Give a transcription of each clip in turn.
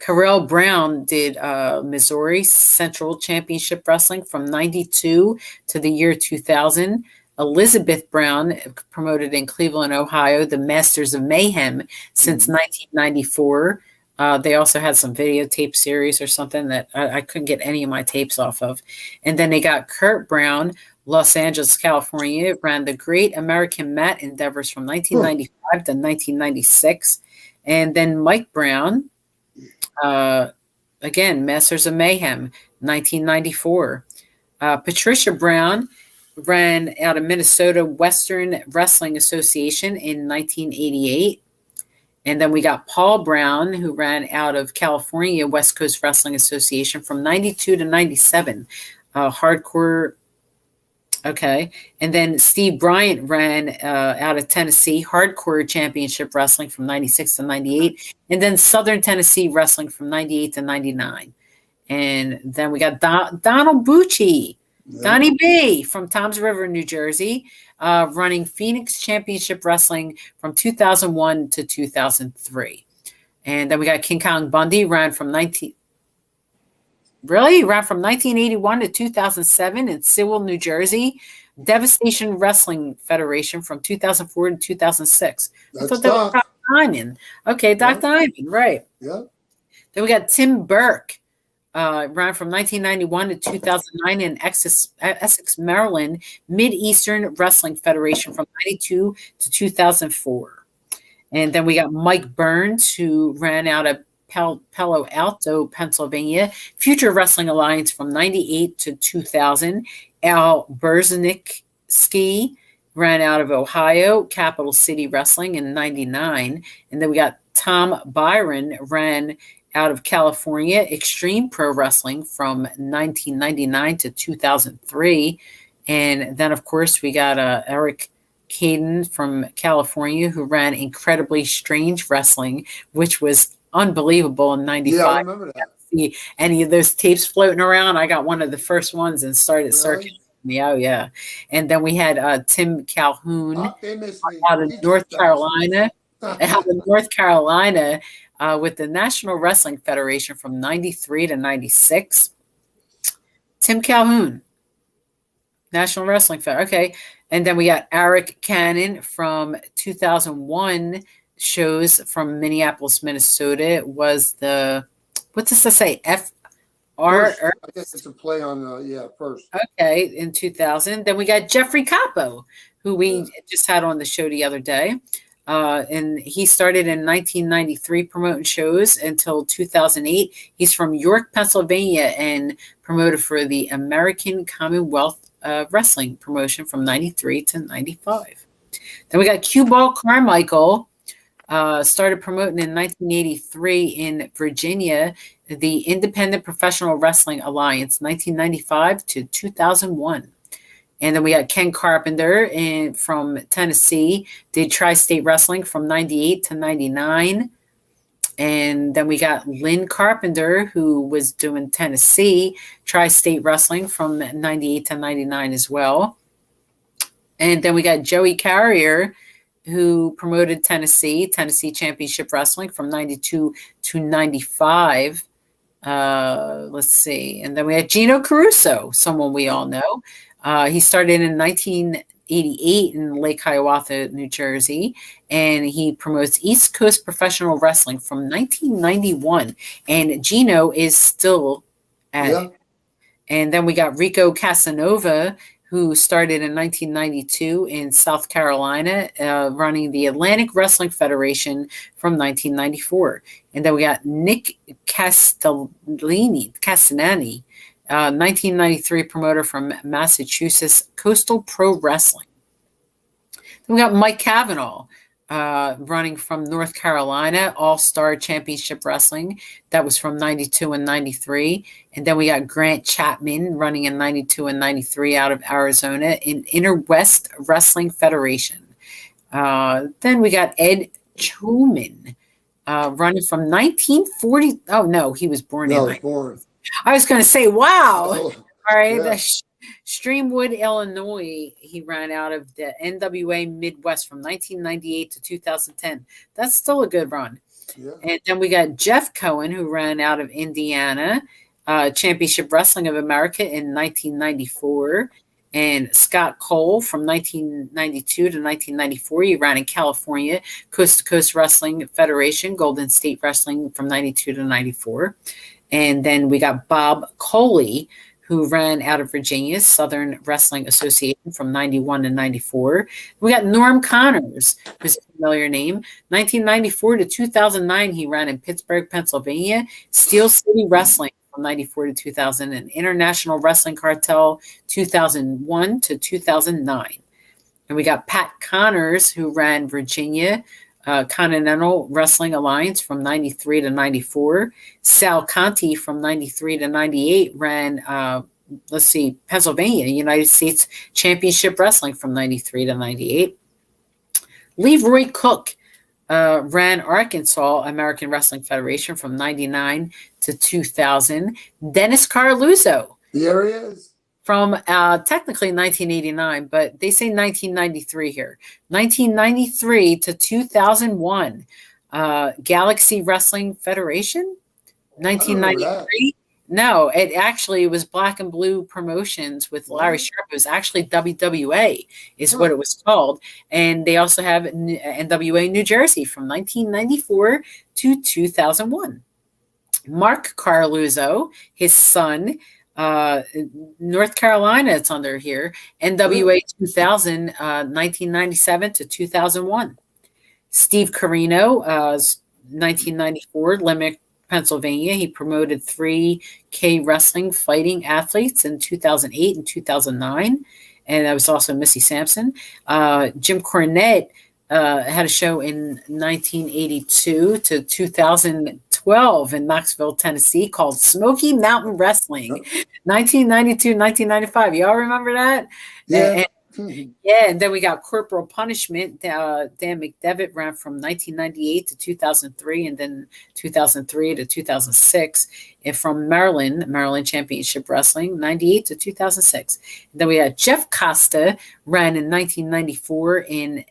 Carell Brown did Missouri Central Championship Wrestling from 92 to the year 2000. Elizabeth Brown promoted in Cleveland, Ohio, the Masters of Mayhem since 1994. They also had some videotape series or something that I couldn't get any of my tapes off of. And then they got Kurt Brown, Los Angeles, California, ran the Great American Mat Endeavors from 1995 to 1996. And then Mike Brown, again, Masters of Mayhem, 1994. Patricia Brown ran out of Minnesota Western Wrestling Association in 1988. And then we got Paul Brown, who ran out of California West Coast Wrestling Association from 92 to 97. Hardcore. Okay. And then Steve Bryant ran out of Tennessee Hardcore Championship Wrestling from 96 to 98. And then Southern Tennessee Wrestling from 98 to 99. And then we got Donald Bucci, Donnie B from Toms River, New Jersey, running Phoenix Championship Wrestling from 2001 to 2003. And then we got King Kong Bundy, ran from 1981 to 2007 in Sewell, New Jersey. Devastation Wrestling Federation from 2004 to 2006. I thought that was Doc Diamond. Okay, Doc Diamond, right. Yeah. Then we got Tim Burke, ran from 1991 to 2009 in Essex, Maryland, Mid-Eastern Wrestling Federation from 92 to 2004. And then we got Mike Burns, who ran out of Palo Alto, Pennsylvania, Future Wrestling Alliance from 98 to 2000. Al Berznicki ran out of Ohio, Capital City Wrestling in 99. And then we got Tom Byron, ran out of California, Extreme Pro Wrestling from 1999 to 2003. And then, of course, we got Eric Caden from California, who ran Incredibly Strange Wrestling, which was unbelievable in 95. Yeah, I remember that. See any of those tapes floating around. I got one of the first ones and started circulating me. Oh, yeah. And then we had Tim Calhoun out of North Carolina. With the National Wrestling Federation from 93 to 96. Tim Calhoun, National Wrestling Federation. Okay. And then we got Eric Cannon from 2001 shows from Minneapolis, Minnesota. It was the, what does that say? I guess it's a play on, first. Okay, in 2000. Then we got Jeffrey Capo, who we just had on the show the other day. And he started in 1993 promoting shows until 2008. He's from York, Pennsylvania, and promoted for the American Commonwealth Wrestling promotion from 93 to 95. Then we got Cue Ball Carmichael, started promoting in 1983 in Virginia, the Independent Professional Wrestling Alliance, 1995 to 2001. And then we got Ken Carpenter from Tennessee, did Tri-State Wrestling from 98 to 99. And then we got Lynn Carpenter, who was doing Tennessee Tri-State Wrestling from 98 to 99 as well. And then we got Joey Carrier, who promoted Tennessee Championship Wrestling from 92 to 95. Let's see. And then we had Gino Caruso, someone we all know. He started in 1988 in Lake Hiawatha, New Jersey, and he promotes East Coast Professional Wrestling from 1991. And Gino is still at it. And then we got Rico Casanova, who started in 1992 in South Carolina, running the Atlantic Wrestling Federation from 1994. And then we got Nick Castellani, 1993 promoter from Massachusetts, Coastal Pro Wrestling. Then we got Mike Cavanaugh, running from North Carolina, All-Star Championship Wrestling. That was from 92 and 93. And then we got Grant Chapman running in 92 and 93 out of Arizona in Inner West Wrestling Federation. Then we got Ed Truman, running from 1940. Oh, no, he was born in. Born. I was going to say, wow. Oh, all right. Yeah. Streamwood, Illinois, he ran out of the NWA Midwest from 1998 to 2010. That's still a good run. Yeah. And then we got Jeff Cohen, who ran out of Indiana, Championship Wrestling of America in 1994. And Scott Cole from 1992 to 1994. He ran in California, Coast to Coast Wrestling Federation, Golden State Wrestling from 92 to 94. And then we got Bob Coley, who ran out of Virginia, Southern Wrestling Association from 91 to 94. We got Norm Connors, who's a familiar name. 1994 to 2009, he ran in Pittsburgh, Pennsylvania, Steel City Wrestling from 94 to 2000, and International Wrestling Cartel 2001 to 2009. And we got Pat Connors, who ran Virginia, Continental Wrestling Alliance from 93 to 94. Sal Conti from 93 to 98 ran, Pennsylvania, United States Championship Wrestling from 93 to 98. Leroy Cook ran Arkansas American Wrestling Federation from 99 to 2000. Dennis Caruso. There he is. From technically 1989, but they say 1993 here. 1993 to 2001, Galaxy Wrestling Federation. 1993. No, it actually was Black and Blue Promotions with Larry Sharp. It was actually WWA is what it was called. And they also have NWA New Jersey from 1994 to 2001. Mark Caruso, his son, North Carolina, it's under here. NWA 2000, 1997 to 2001. Steve Carino, 1994, Limerick, Pennsylvania. He promoted 3K wrestling fighting athletes in 2008 and 2009. And that was also Missy Sampson. Jim Cornette had a show in 1982 to 2012 in Knoxville, Tennessee called Smoky Mountain Wrestling. 1992, 1995. Y'all remember that? Yeah. And then we got Corporal Punishment. Dan McDevitt ran from 1998 to 2003 and then 2003 to 2006. And from Maryland Championship Wrestling, 98 to 2006. And then we had Jeff Costa, ran in 1994 in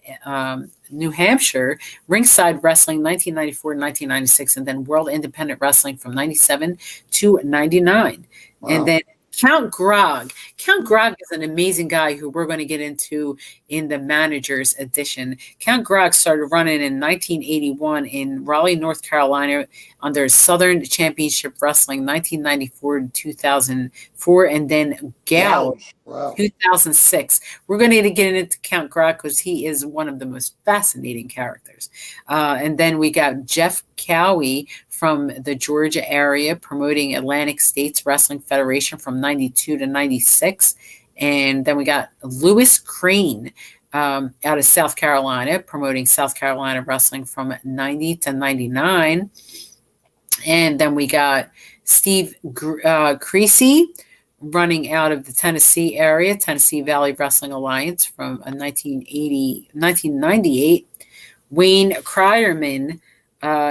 New Hampshire, Ringside Wrestling 1994 to 1996, and then World Independent Wrestling from 97 to 99. Wow. And then Count Grog. Count Grog is an amazing guy who we're going to get into in the Managers Edition. Count Grog started running in 1981 in Raleigh, North Carolina under Southern Championship Wrestling 1994 to 2004, and then Gouge 2006. We're going to get into Count Grog because he is one of the most fascinating characters. And then we got Jeff Cowie from the Georgia area promoting Atlantic States Wrestling Federation from 92 to 96. And then we got Lewis Crane out of South Carolina promoting South Carolina Wrestling from 90 to 99. And then we got Steve Creasy running out of the Tennessee area, Tennessee Valley Wrestling Alliance from 1998. Wayne Cryerman,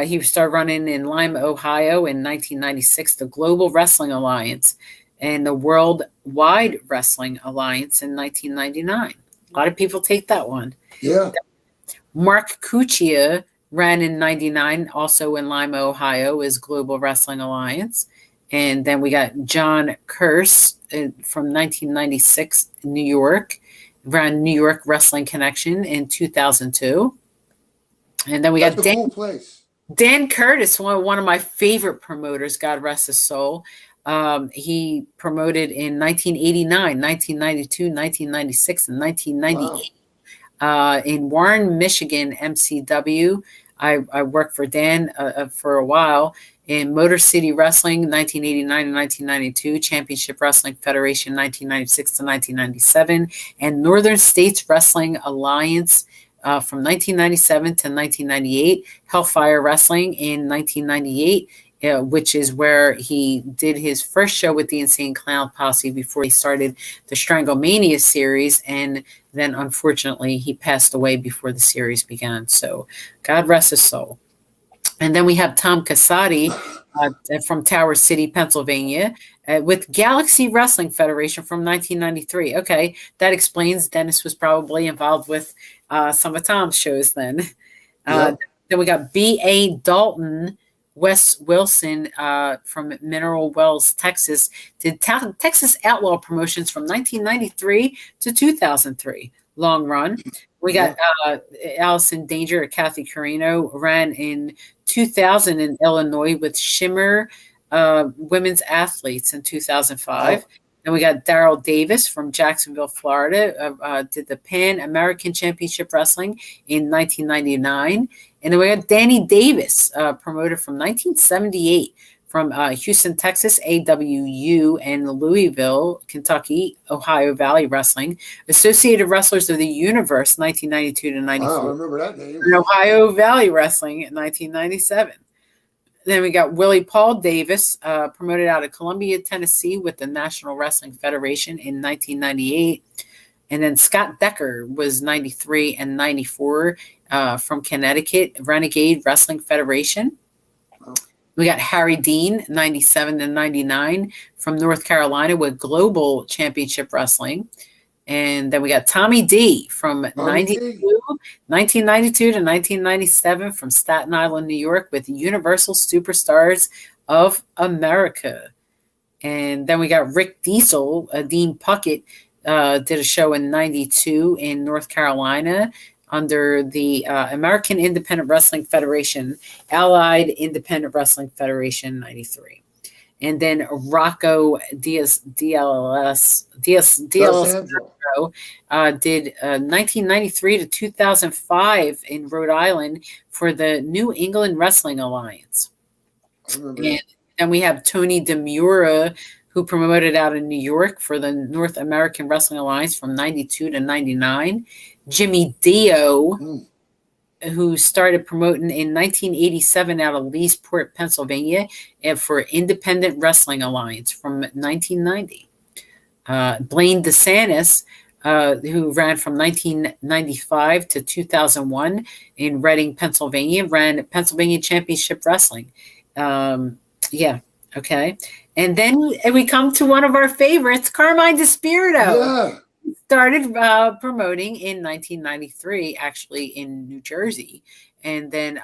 he started running in Lima, Ohio in 1996, the Global Wrestling Alliance and the Worldwide Wrestling Alliance in 1999. A lot of people take that one. Yeah. Mark Cuccia ran in 99, also in Lima, Ohio, is Global Wrestling Alliance. And then we got John Curse from 1996 in New York, ran New York Wrestling Connection in 2002. And then we got Dan Curtis, one of my favorite promoters, God rest his soul. He promoted in 1989, 1992, 1996, and 1998. Wow. In Warren, Michigan, MCW. I worked for Dan for a while. In Motor City Wrestling, 1989 and 1992, Championship Wrestling Federation, 1996 to 1997, and Northern States Wrestling Alliance from 1997 to 1998, Hellfire Wrestling in 1998, which is where he did his first show with the Insane Clown Posse before he started the Stranglemania series, and then unfortunately he passed away before the series began. So God rest his soul. And then we have Tom Casati from Tower City, Pennsylvania, with Galaxy Wrestling Federation from 1993. Okay, that explains Dennis was probably involved with some of Tom's shows then. Yep. Then we got B.A. Dalton, Wes Wilson from Mineral Wells, Texas, did Texas Outlaw Promotions from 1993 to 2003. Long run. We got Allison Danger or Kathy Carino ran in 2000 in Illinois with Shimmer Women's Athletes in 2005. Then we got Daryl Davis from Jacksonville, Florida, did the Pan American Championship Wrestling in 1999. And then we got Danny Davis, promoted from 1978 from Houston, Texas, AWU, and Louisville, Kentucky, Ohio Valley Wrestling, Associated Wrestlers of the Universe, 1992 to 94. Wow, I remember that name. And Ohio Valley Wrestling in 1997. Then we got Willie Paul Davis, promoted out of Columbia, Tennessee with the National Wrestling Federation in 1998. And then Scott Decker was 93 and 94 from Connecticut, Renegade Wrestling Federation. We got Harry Dean, 97 and 99 from North Carolina with Global Championship Wrestling. And then we got Tommy D from 1992 to 1997 from Staten Island, New York with Universal Superstars of America. And then we got Rick Diesel, Dean Puckett, did a show in 92 in North Carolina under the American Independent Wrestling Federation, Allied Independent Wrestling Federation, 93. And then Rocco Diaz did 1993 to 2005 in Rhode Island for the New England Wrestling Alliance. And we have Tony Demiura, who promoted out in New York for the North American Wrestling Alliance from 92 to 99. Jimmy Dio, who started promoting in 1987 out of Leesport, Pennsylvania, and for Independent Wrestling Alliance from 1990. Blaine DeSantis, who ran from 1995 to 2001 in Reading, Pennsylvania, ran Pennsylvania Championship Wrestling. Okay. And then we come to one of our favorites, Carmine the Spirito. Yeah. Started promoting in 1993, actually in New Jersey, and then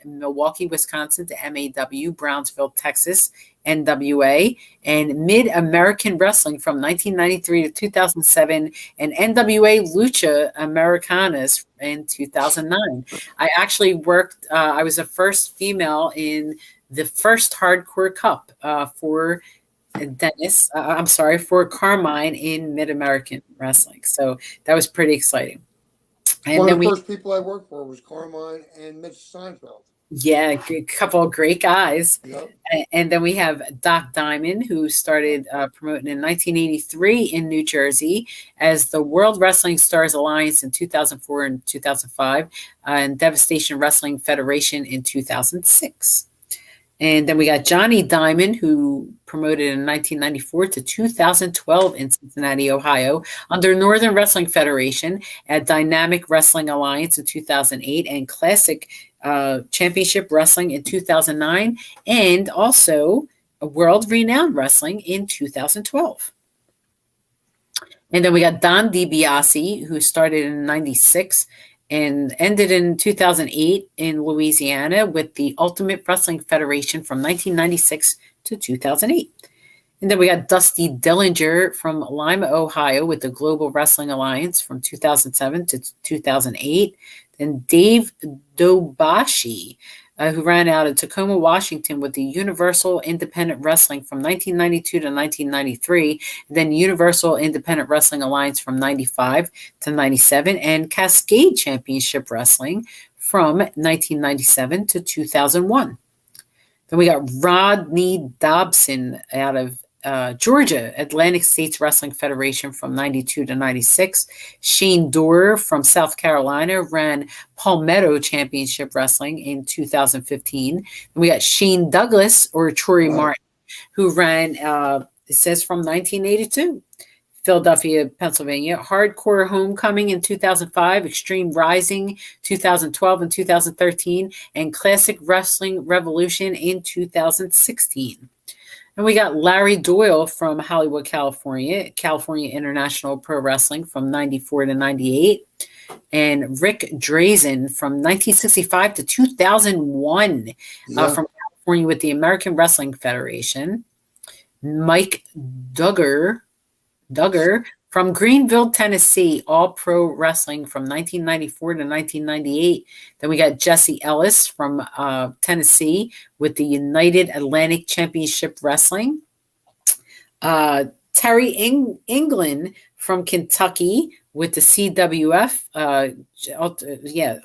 Milwaukee, Wisconsin to MAW, Brownsville, Texas, NWA, and Mid-American Wrestling from 1993 to 2007, and NWA Lucha Americanas in 2009. I actually worked, I was the first female in the first Hardcore Cup for for Carmine in Mid-American Wrestling. So that was pretty exciting. And One of the first people I worked for was Carmine and Mitch Seinfeld. Yeah, a couple of great guys. Yep. And then we have Doc Diamond, who started promoting in 1983 in New Jersey as the World Wrestling Stars Alliance in 2004 and 2005, and Devastation Wrestling Federation in 2006. And then we got Johnny Diamond, who promoted in 1994 to 2012 in Cincinnati, Ohio, under Northern Wrestling Federation, at Dynamic Wrestling Alliance in 2008, and Classic Championship Wrestling in 2009, and also World Renowned Wrestling in 2012. And then we got Don Dibiase, who started in 96 and ended in 2008 in Louisiana with the Ultimate Wrestling Federation from 1996 to 2008. And then we got Dusty Dillinger from Lima, Ohio with the Global Wrestling Alliance from 2007 to 2008. Then Dave Dobashi, who ran out of Tacoma, Washington with the Universal Independent Wrestling from 1992 to 1993, then Universal Independent Wrestling Alliance from 95 to 97, and Cascade Championship Wrestling from 1997 to 2001. Then we got Rodney Dobson out of Georgia, Atlantic States Wrestling Federation from 92 to 96. Shane Dorr from South Carolina ran Palmetto Championship Wrestling in 2015. And we got Shane Douglas, or Troy Martin, who ran, it says from 1982. Philadelphia, Pennsylvania, Hardcore Homecoming in 2005, Extreme Rising 2012 and 2013, and Classic Wrestling Revolution in 2016. And we got Larry Doyle from Hollywood, California, California International Pro Wrestling from 94 to 98. And Rick Drazen from 1965 to 2001 from California with the American Wrestling Federation. Mike Duggar from Greenville, Tennessee, All Pro Wrestling from 1994 to 1998. Then we got Jesse Ellis from Tennessee with the United Atlantic Championship Wrestling. Terry England from Kentucky with the CWF,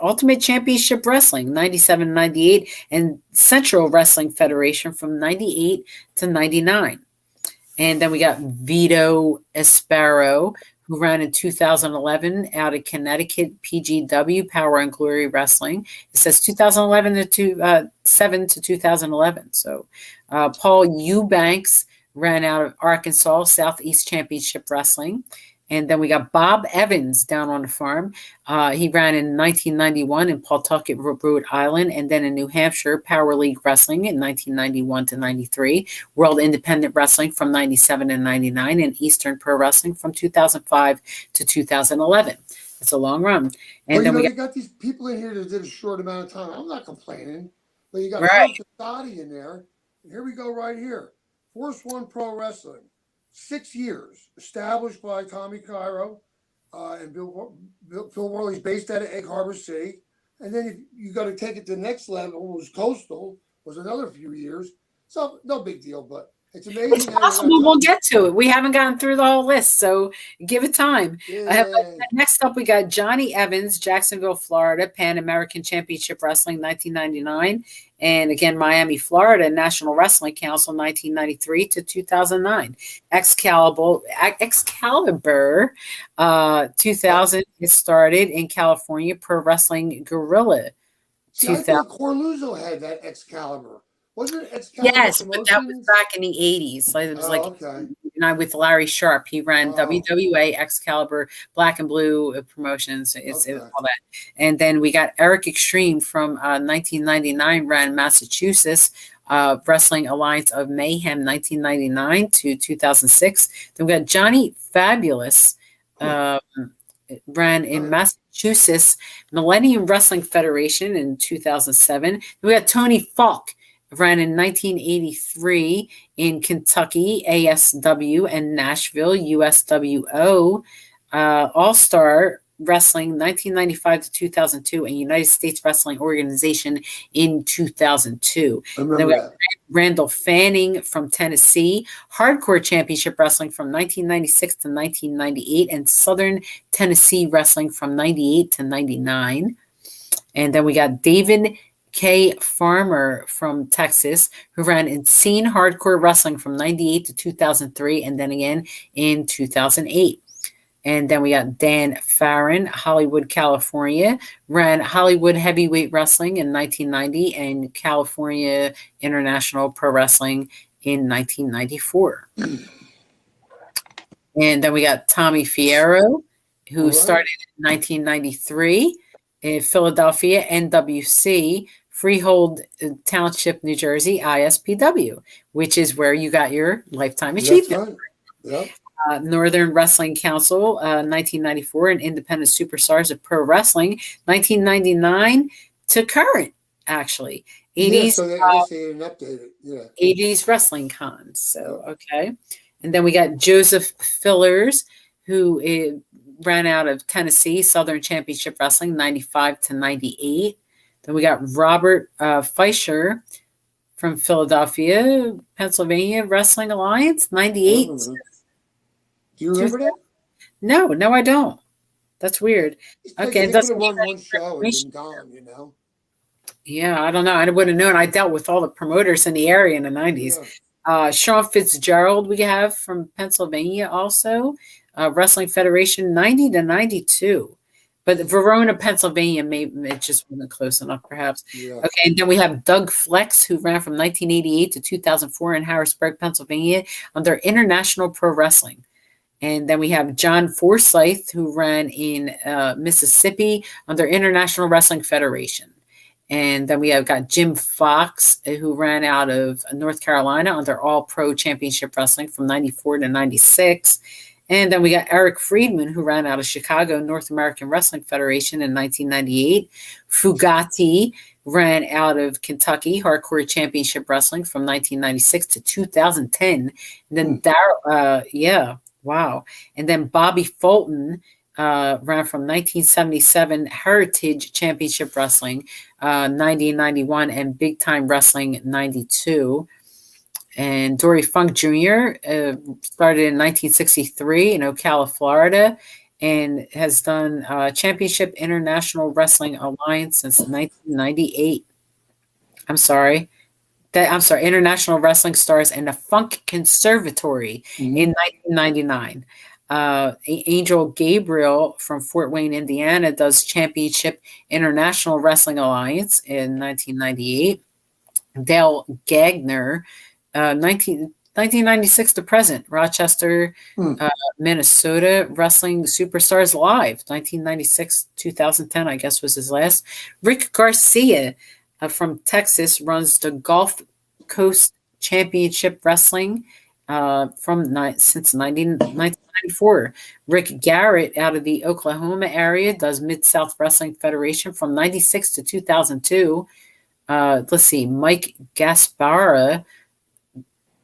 Ultimate Championship Wrestling, 97-98, and Central Wrestling Federation from 98 to 99. And then we got Vito Asparo, who ran in 2011 out of Connecticut, PGW, Power and Glory Wrestling. It says 2011 to 7 to 2011. So Paul Eubanks ran out of Arkansas, Southeast Championship Wrestling. And then we got Bob Evans down on the farm. He ran in 1991 in Pawtucket, Rhode Island, and then in New Hampshire, Power League Wrestling in 1991 to 93, World Independent Wrestling from 97 and 99, and Eastern Pro Wrestling from 2005 to 2011. That's a long run. And then we got these people in here that did a short amount of time. I'm not complaining, but you got Casati in there. And here we go right here. Force One Pro Wrestling. 6 years, established by Tommy Cairo and Phil Worley's based out of Egg Harbor City. And then if you got to take it to the next level, was Coastal, was another few years. So no big deal, but it's amazing. It's possible we'll get to it. We haven't gotten through the whole list, so give it time. Next up, we got Johnny Evans, Jacksonville, Florida, Pan American Championship Wrestling, 1999. And again, Miami, Florida, National Wrestling Council, 1993 to 2009. Excalibur, 2000, it started in California, Pro Wrestling Guerrilla. I thought Corluzzo had that Excalibur. Wasn't it Excalibur? Yes, but that was back in the 80s. Like, it was with Larry Sharp. He ran WWA, Excalibur, Black and Blue Promotions. It's all that. And then we got Eric Extreme from 1999, ran Massachusetts Wrestling Alliance of Mayhem, 1999 to 2006. Then we got Johnny Fabulous, ran in Massachusetts Millennium Wrestling Federation in 2007. Then we got Tony Falk, ran in 1983 in Kentucky, ASW, and Nashville, USWO, All-Star Wrestling, 1995 to 2002, and United States Wrestling Organization in 2002. Then we got Randall Fanning from Tennessee, Hardcore Championship Wrestling from 1996 to 1998, and Southern Tennessee Wrestling from 98 to 99. And then we got David K. Farmer from Texas, who ran Insane Hardcore Wrestling from 98 to 2003, and then again in 2008. And then we got Dan Farron, Hollywood, California, ran Hollywood Heavyweight Wrestling in 1990 and California International Pro Wrestling in 1994. And then we got Tommy Fierro, who started in 1993 in Philadelphia, NWC, Freehold Township, New Jersey, ISPW, which is where you got your Lifetime Achievement. Yep. Northern Wrestling Council, 1994, and Independent Superstars of Pro Wrestling, 1999 to current, actually. 80s, so they didn't update it. 80s Wrestling Cons. So, okay. And then we got Joseph Fillers, who ran out of Tennessee, Southern Championship Wrestling, 95 to 98. Then we got Robert Fleischer from Philadelphia, Pennsylvania Wrestling Alliance, 98. Do you remember that? No, I don't. That's weird. Okay, it doesn't run one show and been gone, Yeah, I don't know. I would have known. I dealt with all the promoters in the area in the 90s. Yeah. Sean Fitzgerald we have from Pennsylvania also. Wrestling Federation, 90 to 92. But Verona, Pennsylvania, it just wasn't close enough, perhaps. Yeah. Okay, and then we have Doug Flex, who ran from 1988 to 2004 in Harrisburg, Pennsylvania, under International Pro Wrestling. And then we have John Forsyth, who ran in Mississippi under International Wrestling Federation. And then we have got Jim Fox, who ran out of North Carolina under All Pro Championship Wrestling from 94 to 96. And then we got Eric Friedman, who ran out of Chicago North American Wrestling Federation in 1998. Fugati ran out of Kentucky Hardcore Championship Wrestling from 1996 to 2010. And then wow. And then Bobby Fulton ran from 1977 Heritage Championship Wrestling, 90 and 91, and Big Time Wrestling 92. And Dory Funk Jr. Started in 1963 in Ocala, Florida, and has done Championship International Wrestling Alliance since 1998. International Wrestling Stars and the Funk Conservatory in 1999. Angel Gabriel from Fort Wayne, Indiana, does Championship International Wrestling Alliance in 1998. Dale Gagner, 1996 to present, Rochester, Minnesota, Wrestling Superstars Live, 1996, 2010, I guess was his last. Rick Garcia from Texas runs the Gulf Coast Championship Wrestling since 1994. Rick Garrett out of the Oklahoma area does Mid-South Wrestling Federation from 96 to 2002. Let's see, Mike Gaspara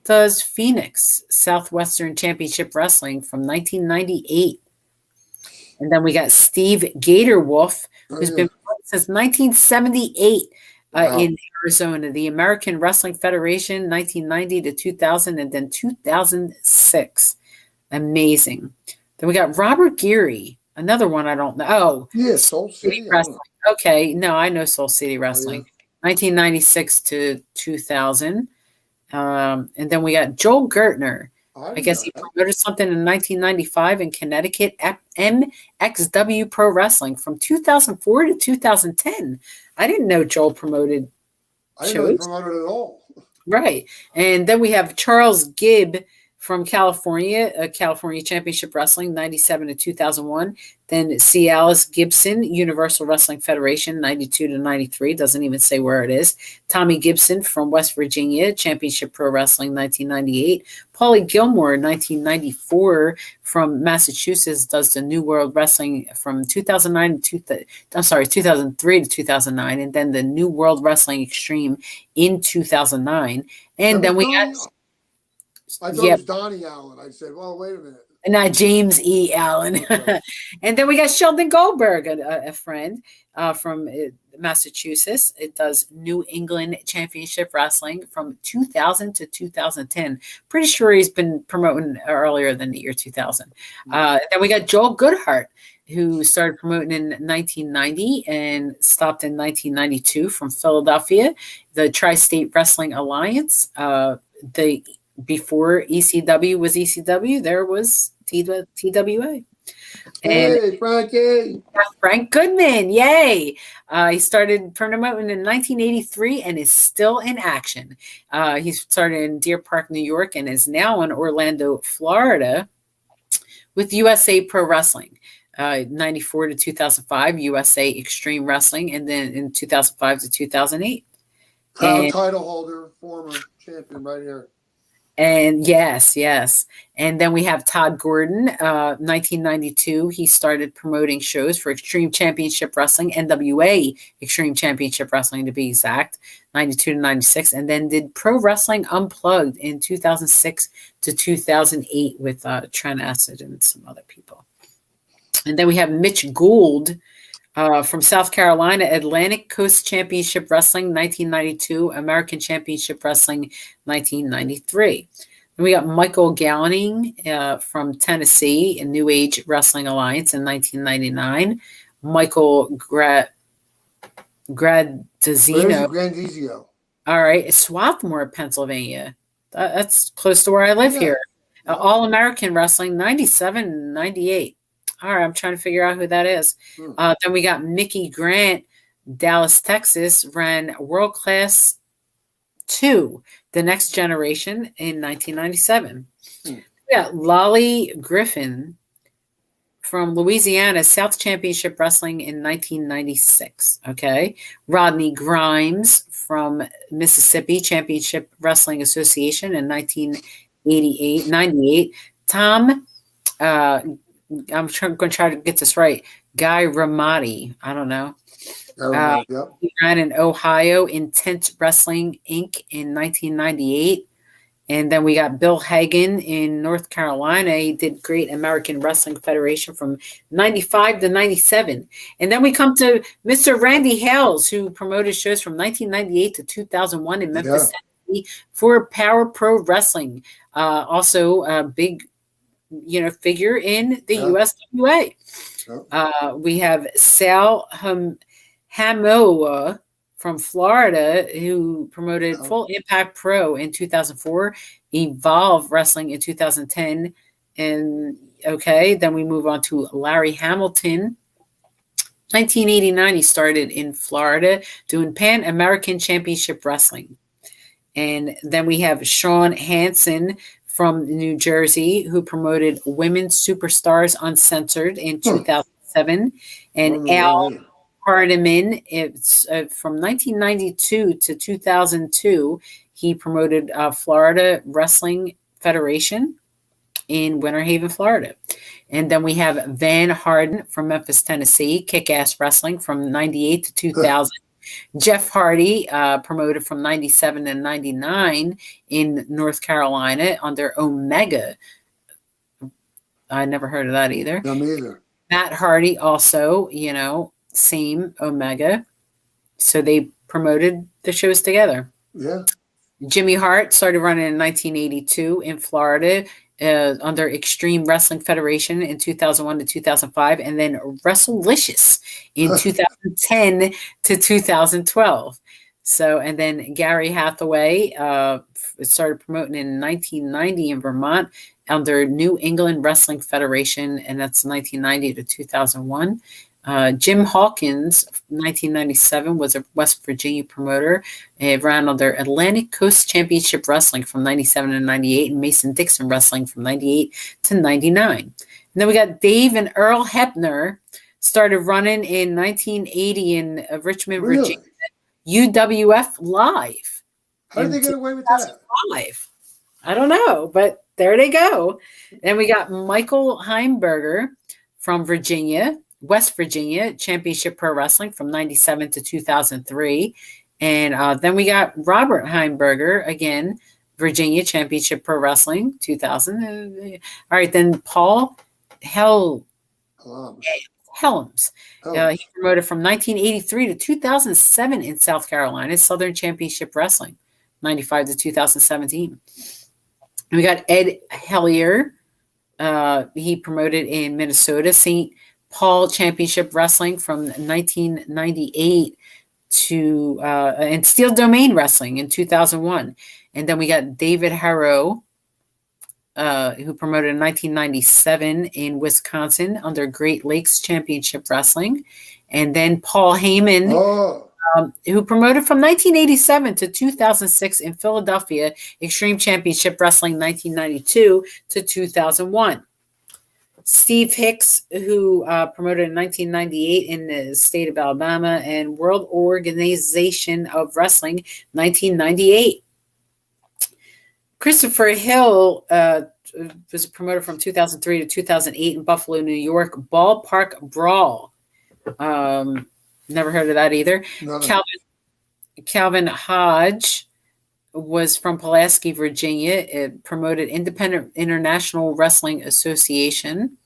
does Phoenix Southwestern Championship Wrestling from 1998. And then we got Steve Gatorwolf, who's been since 1978 in Arizona, the American Wrestling Federation, 1990 to 2000, and then 2006. Amazing. Then we got Robert Geary, another one I don't know. Oh, yeah, Soul City Wrestling. Okay, no, I know Soul City Wrestling, 1996 to 2000. And then we got Joel Gertner. I guess he promoted something in 1995 in Connecticut, MXW Pro Wrestling from 2004 to 2010. I didn't know Joel promoted shows. I didn't know he promoted at all. Right. And then we have Charles Gibb from California, California Championship Wrestling, 97 to 2001. Then Cialis Gibson, Universal Wrestling Federation, 92 to 93. Doesn't even say where it is. Tommy Gibson from West Virginia, Championship Pro Wrestling, 1998. Paulie Gilmore, 1994, from Massachusetts, does the New World Wrestling from 2003 to 2009. And then the New World Wrestling Extreme in 2009. And then we got... I thought it was Donnie Allen. I said, well, wait a minute. Not James E. Allen. Okay. And then we got Sheldon Goldberg, a friend from Massachusetts. It does New England Championship Wrestling from 2000 to 2010. Pretty sure he's been promoting earlier than the year 2000. Then we got Joel Goodhart, who started promoting in 1990 and stopped in 1992 from Philadelphia. The Tri-State Wrestling Alliance, before ECW was ECW, there was TWA. Hey, Frankie! Frank Goodman, yay! He started promoting in 1983 and is still in action. He started in Deer Park, New York, and is now in Orlando, Florida, with U.S.A. Pro Wrestling. 94 to 2005, U.S.A. Extreme Wrestling, and then in 2005 to 2008. Crown title holder, former champion right here. And yes. And then we have Todd Gordon, 1992. He started promoting shows for Extreme Championship Wrestling, NWA Extreme Championship Wrestling to be exact, 92 to 96. And then did Pro Wrestling Unplugged in 2006 to 2008 with Trent Acid and some other people. And then we have Mitch Gould, from South Carolina, Atlantic Coast Championship Wrestling, 1992, American Championship Wrestling, 1993. Then we got Michael Gowning from Tennessee, in New Age Wrestling Alliance in 1999. Michael Grandizio. All right, Swarthmore, Pennsylvania. That's close to where I live here. All American Wrestling, 97, 98. All right, I'm trying to figure out who that is. Then we got Mickey Grant, Dallas, Texas, ran World Class 2, The Next Generation, in 1997. We got Lolly Griffin from Louisiana, South Championship Wrestling in 1996. Okay. Rodney Grimes from Mississippi Championship Wrestling Association in 98. Tom, I'm going to try to get this right. Guy Ramadi. I don't know. Yep. He ran in Ohio, Intent Wrestling Inc. in 1998. And then we got Bill Hagan in North Carolina. He did Great American Wrestling Federation from 95 to 97. And then we come to Mr. Randy Hales, who promoted shows from 1998 to 2001 in Memphis, Tennessee for Power Pro Wrestling. Also a big, figure in the U.S.A. We have Sal Hamoa from Florida, who promoted Full Impact Pro in 2004, Evolve Wrestling in 2010. And then we move on to Larry Hamilton. 1989, he started in Florida doing Pan American Championship Wrestling. And then we have Sean Hansen from New Jersey, who promoted Women's Superstars Uncensored in 2007. And Al Hardiman, it's from 1992 to 2002. He promoted Florida Wrestling Federation in Winter Haven, Florida. And then we have Van Harden from Memphis, Tennessee, Kick-Ass Wrestling from 98 to 2000. Jeff Hardy promoted from 97 to 99 in North Carolina under Omega. I never heard of that either. No, me either. Matt Hardy also, same Omega. So they promoted the shows together. Yeah. Jimmy Hart started running in 1982 in Florida under Extreme Wrestling Federation in 2001 to 2005, and then WrestleLicious in 2010 to 2012. So, and then Gary Hathaway started promoting in 1990 in Vermont under New England Wrestling Federation, and that's 1990 to 2001. Jim Hawkins, 1997, was a West Virginia promoter. It ran under Atlantic Coast Championship Wrestling from 97 to 98, and Mason Dixon Wrestling from 98 to 99. And then we got Dave and Earl Hebner, started running in 1980 in Richmond, Virginia. UWF Live. How did they get away with that? Live. I don't know, but there they go. Then we got Michael Heimberger from Virginia, West Virginia, Championship Pro Wrestling from 97 to 2003. And then we got Robert Heimberger, again, Virginia Championship Pro Wrestling, 2000. All right, then Paul Helms. He promoted from 1983 to 2007 in South Carolina, Southern Championship Wrestling, 95 to 2017. And we got Ed Hellier. He promoted in Minnesota, St. Paul Championship Wrestling from 1998 to and Steel Domain Wrestling in 2001. And then we got David Harrow, who promoted in 1997 in Wisconsin under Great Lakes Championship Wrestling. And then Paul Heyman, who promoted from 1987 to 2006 in Philadelphia, Extreme Championship Wrestling 1992 to 2001. Steve Hicks, who promoted in 1998 in the state of Alabama, and World Organization of Wrestling 1998. Christopher Hill was promoted from 2003 to 2008 in Buffalo, New York, Ballpark Brawl. Never heard of that either. No. Calvin Hodge was from Pulaski, Virginia. It promoted Independent International Wrestling Association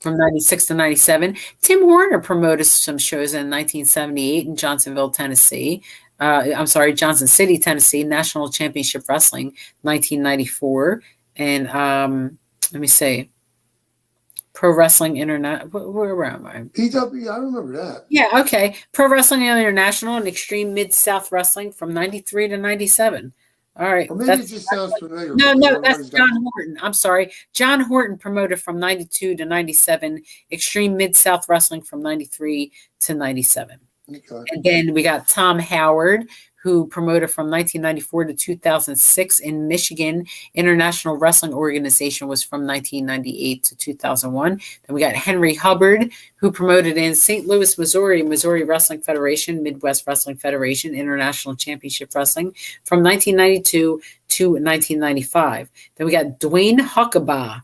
from 96 to 97. Tim Horner promoted some shows in 1978 in Johnsonville, Tennessee. Johnson City, Tennessee, National Championship Wrestling, 1994. And let me see. Pro Wrestling International. Where am I? PW, I remember that. Yeah, okay. Pro Wrestling International and Extreme Mid-South Wrestling from 93 to 97. All right. Or maybe it just sounds familiar. No, that's John Horton. I'm sorry. John Horton promoted from 92 to 97. Extreme Mid-South Wrestling from 93 to 97. Okay. And then we got Tom Howard, who promoted from 1994 to 2006 in Michigan. International Wrestling Organization was from 1998 to 2001. Then we got Henry Hubbard, who promoted in St. Louis, Missouri, Missouri Wrestling Federation, Midwest Wrestling Federation, International Championship Wrestling from 1992 to 1995. Then we got Dwayne Huckabee,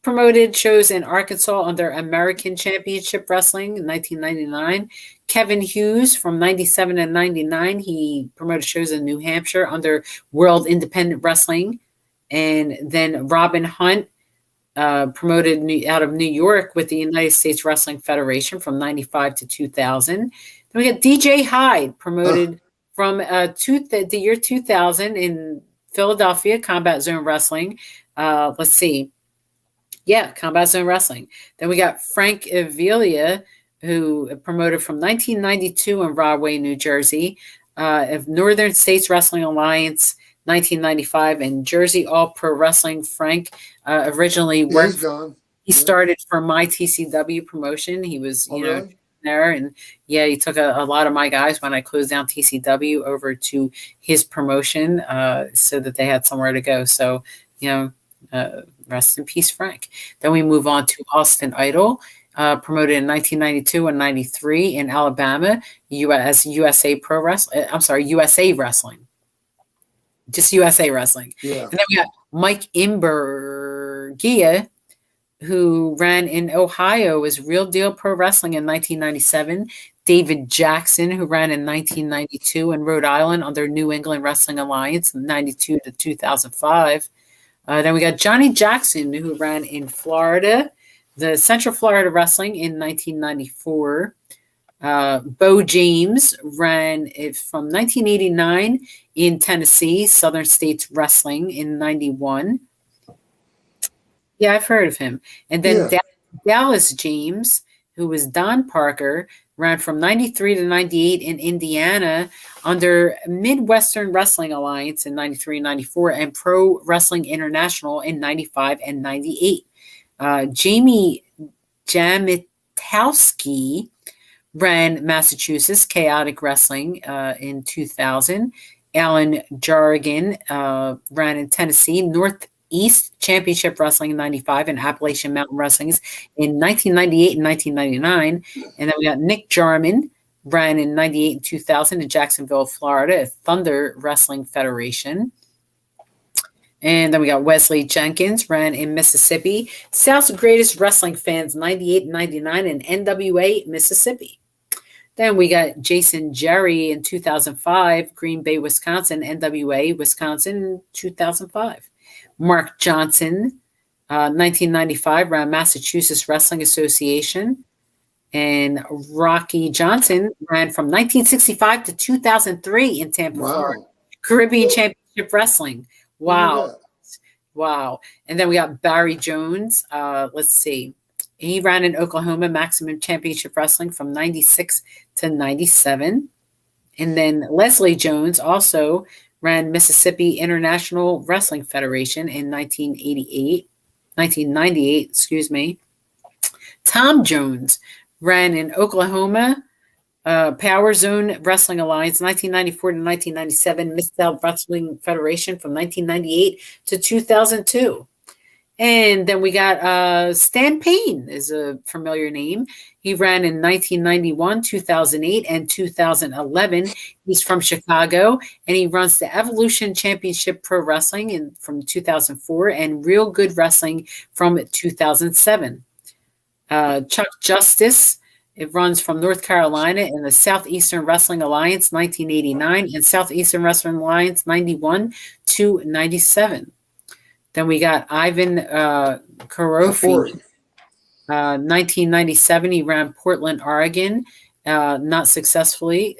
promoted shows in Arkansas under American Championship Wrestling in 1999. Kevin Hughes from 97 and 99. He promoted shows in New Hampshire under World Independent Wrestling. And then Robin Hunt promoted out of New York with the United States Wrestling Federation from 95 to 2000. Then we got DJ Hyde promoted from the year 2000 in Philadelphia, Combat Zone Wrestling. Let's see. Yeah, Combat Zone Wrestling. Then we got Frank Avila, who promoted from 1992 in Rahway, New Jersey, of Northern States Wrestling Alliance, 1995, and Jersey All Pro Wrestling. Frank originally worked. He started for my TCW promotion. He was, really? there, and he took a lot of my guys when I closed down TCW over to his promotion, so that they had somewhere to go. So, rest in peace, Frank. Then we move on to Austin Idol, promoted in 1992 and 93 in Alabama, as USA Pro Wrestling. I'm sorry, USA Wrestling. Just USA Wrestling. Yeah. And then we got Mike Imbergia, who ran in Ohio as Real Deal Pro Wrestling in 1997. David Jackson, who ran in 1992 in Rhode Island under New England Wrestling Alliance, 92 to 2005. Then we got Johnny Jackson, who ran in Florida, the Central Florida Wrestling in 1994. Bo James ran it from 1989 in Tennessee, Southern States Wrestling in 91. Yeah, I've heard of him. And then Dallas James, who was Don Parker, ran from 93 to 98 in Indiana under Midwestern Wrestling Alliance in 93 and 94 and Pro Wrestling International in 95 and 98. Jamie Jamitowski ran Massachusetts Chaotic Wrestling in 2000. Alan Jarrigan ran in Tennessee Northeast Championship Wrestling in 95 and Appalachian Mountain Wrestlings in 1998 and 1999. And then we got Nick Jarman ran in 98 and 2000 in Jacksonville, Florida, at Thunder Wrestling Federation. And then we got Wesley Jenkins ran in Mississippi, South's Greatest Wrestling Fans 98 and 99 in NWA, Mississippi. Then we got Jason Jerry in 2005, Green Bay, Wisconsin, NWA, Wisconsin, 2005. Mark Johnson, 1995, ran Massachusetts Wrestling Association. And Rocky Johnson ran from 1965 to 2003 in Tampa, Florida. Caribbean Championship Wrestling. Wow. And then we got Barry Jones. Let's see. He ran in Oklahoma Maximum Championship Wrestling from 96 to 97. And then Leslie Jones also ran Mississippi International Wrestling Federation in 1998, excuse me. Tom Jones ran in Oklahoma Power Zone Wrestling Alliance, 1994 to 1997, Mid-South Wrestling Federation from 1998 to 2002. And then we got Stan Payne is a familiar name. He ran in 1991, 2008, and 2011. He's from Chicago, and he runs the Evolution Championship Pro Wrestling from 2004 and Real Good Wrestling from 2007. Chuck Justice, it runs from North Carolina in the Southeastern Wrestling Alliance, 1989, and Southeastern Wrestling Alliance, 91 to 97. Then we got Ivan Karofi. 1997, he ran Portland, Oregon, not successfully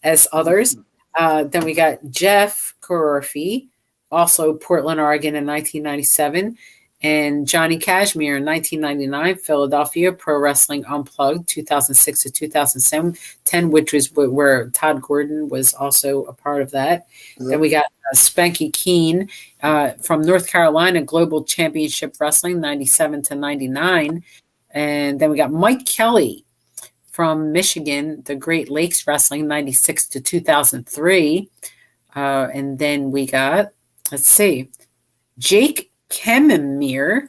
as others. Then we got Jeff Karofi, also Portland, Oregon in 1997. And Johnny Cashmere in 1999, Philadelphia Pro Wrestling Unplugged, 2006 to 2010, which was where Todd Gordon was also a part of that. Yep. Then we got Spanky Keene from North Carolina, Global Championship Wrestling, 97 to 99. And then we got Mike Kelly from Michigan, the Great Lakes Wrestling, 96 to 2003. And then we got, let's see, Jake Kemmerer,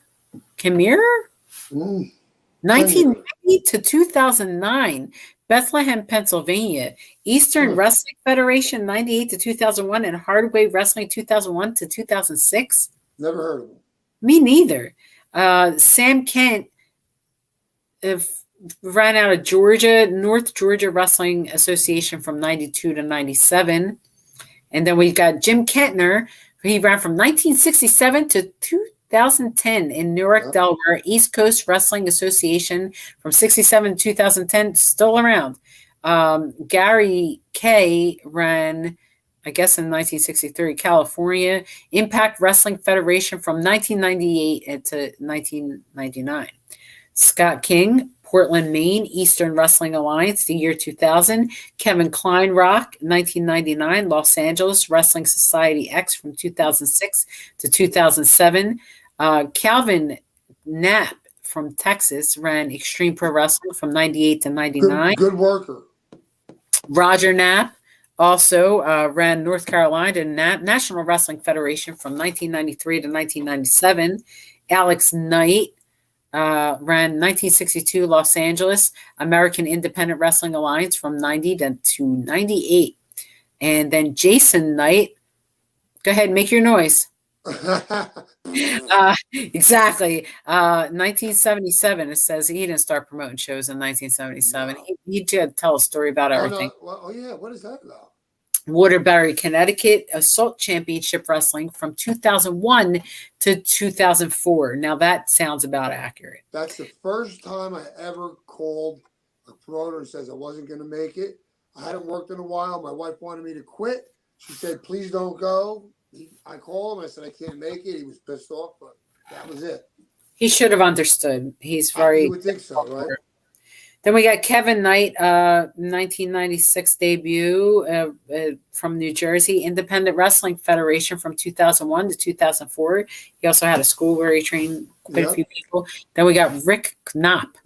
1990 to 2009, Bethlehem, Pennsylvania, Eastern Wrestling Federation, 98 to 2001, and Hardway Wrestling, 2001 to 2006. Never heard of him. Me neither. Sam Kent ran out of Georgia, North Georgia Wrestling Association from 92 to 97. And then we got Jim Kentner. He ran from 1967 to 2010 in Newark, Delaware, East Coast Wrestling Association from 67 to 2010, still around. Gary Kay ran, I guess, in 1963, California, Impact Wrestling Federation from 1998 to 1999. Scott King, Portland, Maine, Eastern Wrestling Alliance, the year 2000. Kevin Kleinrock, 1999, Los Angeles Wrestling Society X from 2006 to 2007. Calvin Knapp from Texas ran Extreme Pro Wrestling from 98 to 99. Good worker. Roger Knapp also ran North Carolina National Wrestling Federation from 1993 to 1997. Alex Knight ran 1962 Los Angeles American Independent Wrestling Alliance from 90 to 98. And then Jason Knight, go ahead, make your noise. Exactly. 1977, it says he didn't start promoting shows in 1977. No. He did tell a story about everything. No. Well, yeah, what is that about? Waterbury, Connecticut, Assault Championship Wrestling from 2001 to 2004. Now that sounds about accurate. That's the first time I ever called a promoter and says I wasn't going to make it. I hadn't worked in a while. My wife wanted me to quit. She said, please don't go. I called him. I said, I can't make it. He was pissed off, but that was it. He should have understood. He's very... You would think so, right? Then we got Kevin Knight, 1996 debut from New Jersey, Independent Wrestling Federation from 2001 to 2004. He also had a school where he trained quite a few people. Then we got Rick Knopp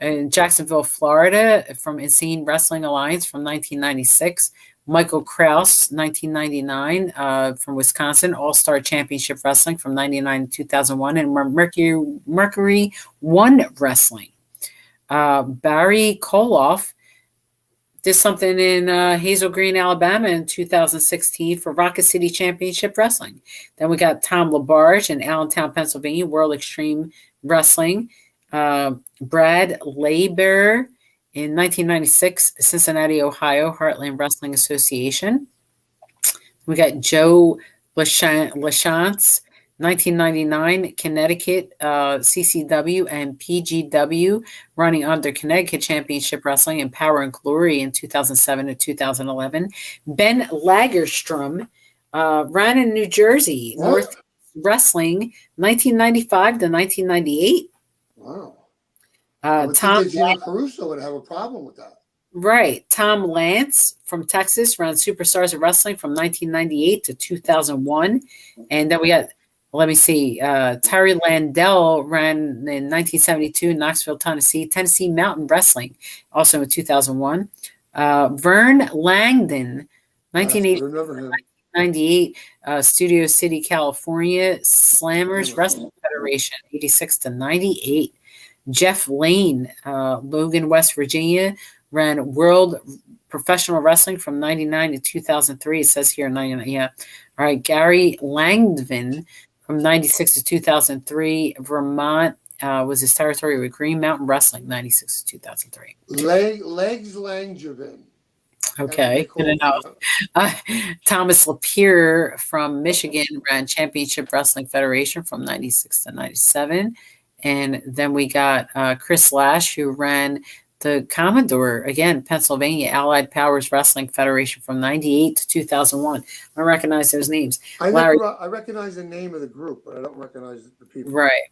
in Jacksonville, Florida, from Insane Wrestling Alliance from 1996. Michael Kraus, 1999, from Wisconsin, All-Star Championship Wrestling from 99 to 2001, and Mercury One Wrestling. Barry Koloff did something in Hazel Green, Alabama in 2016 for Rocket City Championship Wrestling. Then we got Tom LaBarge in Allentown, Pennsylvania, World Extreme Wrestling. Brad Leiber in 1996, Cincinnati, Ohio, Heartland Wrestling Association. We got Joe Lachance, 1999, Connecticut, CCW and PGW, running under Connecticut Championship Wrestling and Power and Glory in 2007 to 2011. Ben Lagerstrom ran in New Jersey, North Wrestling, 1995 to 1998. Wow. Tom Gino Caruso would have a problem with that. Right. Tom Lance from Texas ran Superstars of Wrestling from 1998 to 2001. And then we got, let me see, Terry Landell ran in 1972 in Knoxville, Tennessee Mountain Wrestling, also in 2001. Vern Langdon, 1998, Studio City, California, Slammers Wrestling Federation, 86 to 98. Jeff Lane, Logan, West Virginia, ran World Professional Wrestling from 99 to 2003. It says here 99. Yeah. All right. Gary Langdon from 96 to 2003. Vermont was his territory with Green Mountain Wrestling, 96 to 2003. Legs Langevin. Okay. Good enough. Thomas Lapierre from Michigan ran Championship Wrestling Federation from 96 to 97. And then we got Chris Lash, who ran the Commodore, again, Pennsylvania Allied Powers Wrestling Federation from 98 to 2001. I recognize those names. I recognize the name of the group, but I don't recognize the people. Right.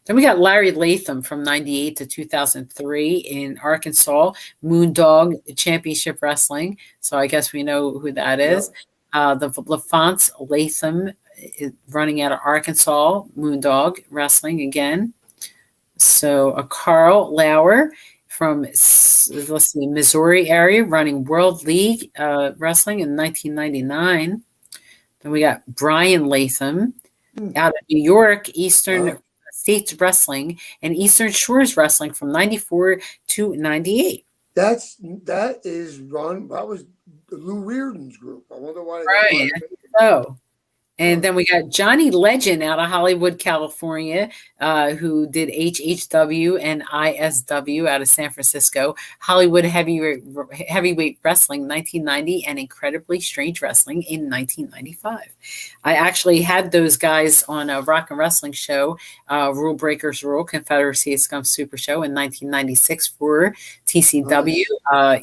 Then we got Larry Latham from 98 to 2003 in Arkansas, Moondog Championship Wrestling. So I guess we know who that is. Yeah. The LaFonce Latham is running out of Arkansas, Moondog Wrestling again. So Carl Lauer from, let's see, Missouri area, running World League Wrestling in 1999. Then we got Brian Latham out of New York, Eastern States Wrestling and Eastern Shores Wrestling from 94 to 98. That was Lou Reardon's group. I wonder why. Right. So. And then we got Johnny Legend out of Hollywood, California, who did HHW and ISW out of San Francisco, Hollywood Heavyweight Wrestling 1990, and Incredibly Strange Wrestling in 1995. I actually had those guys on a rock and wrestling show, Rule Breakers Rule, Confederacy of Scum Super Show in 1996 for TCW.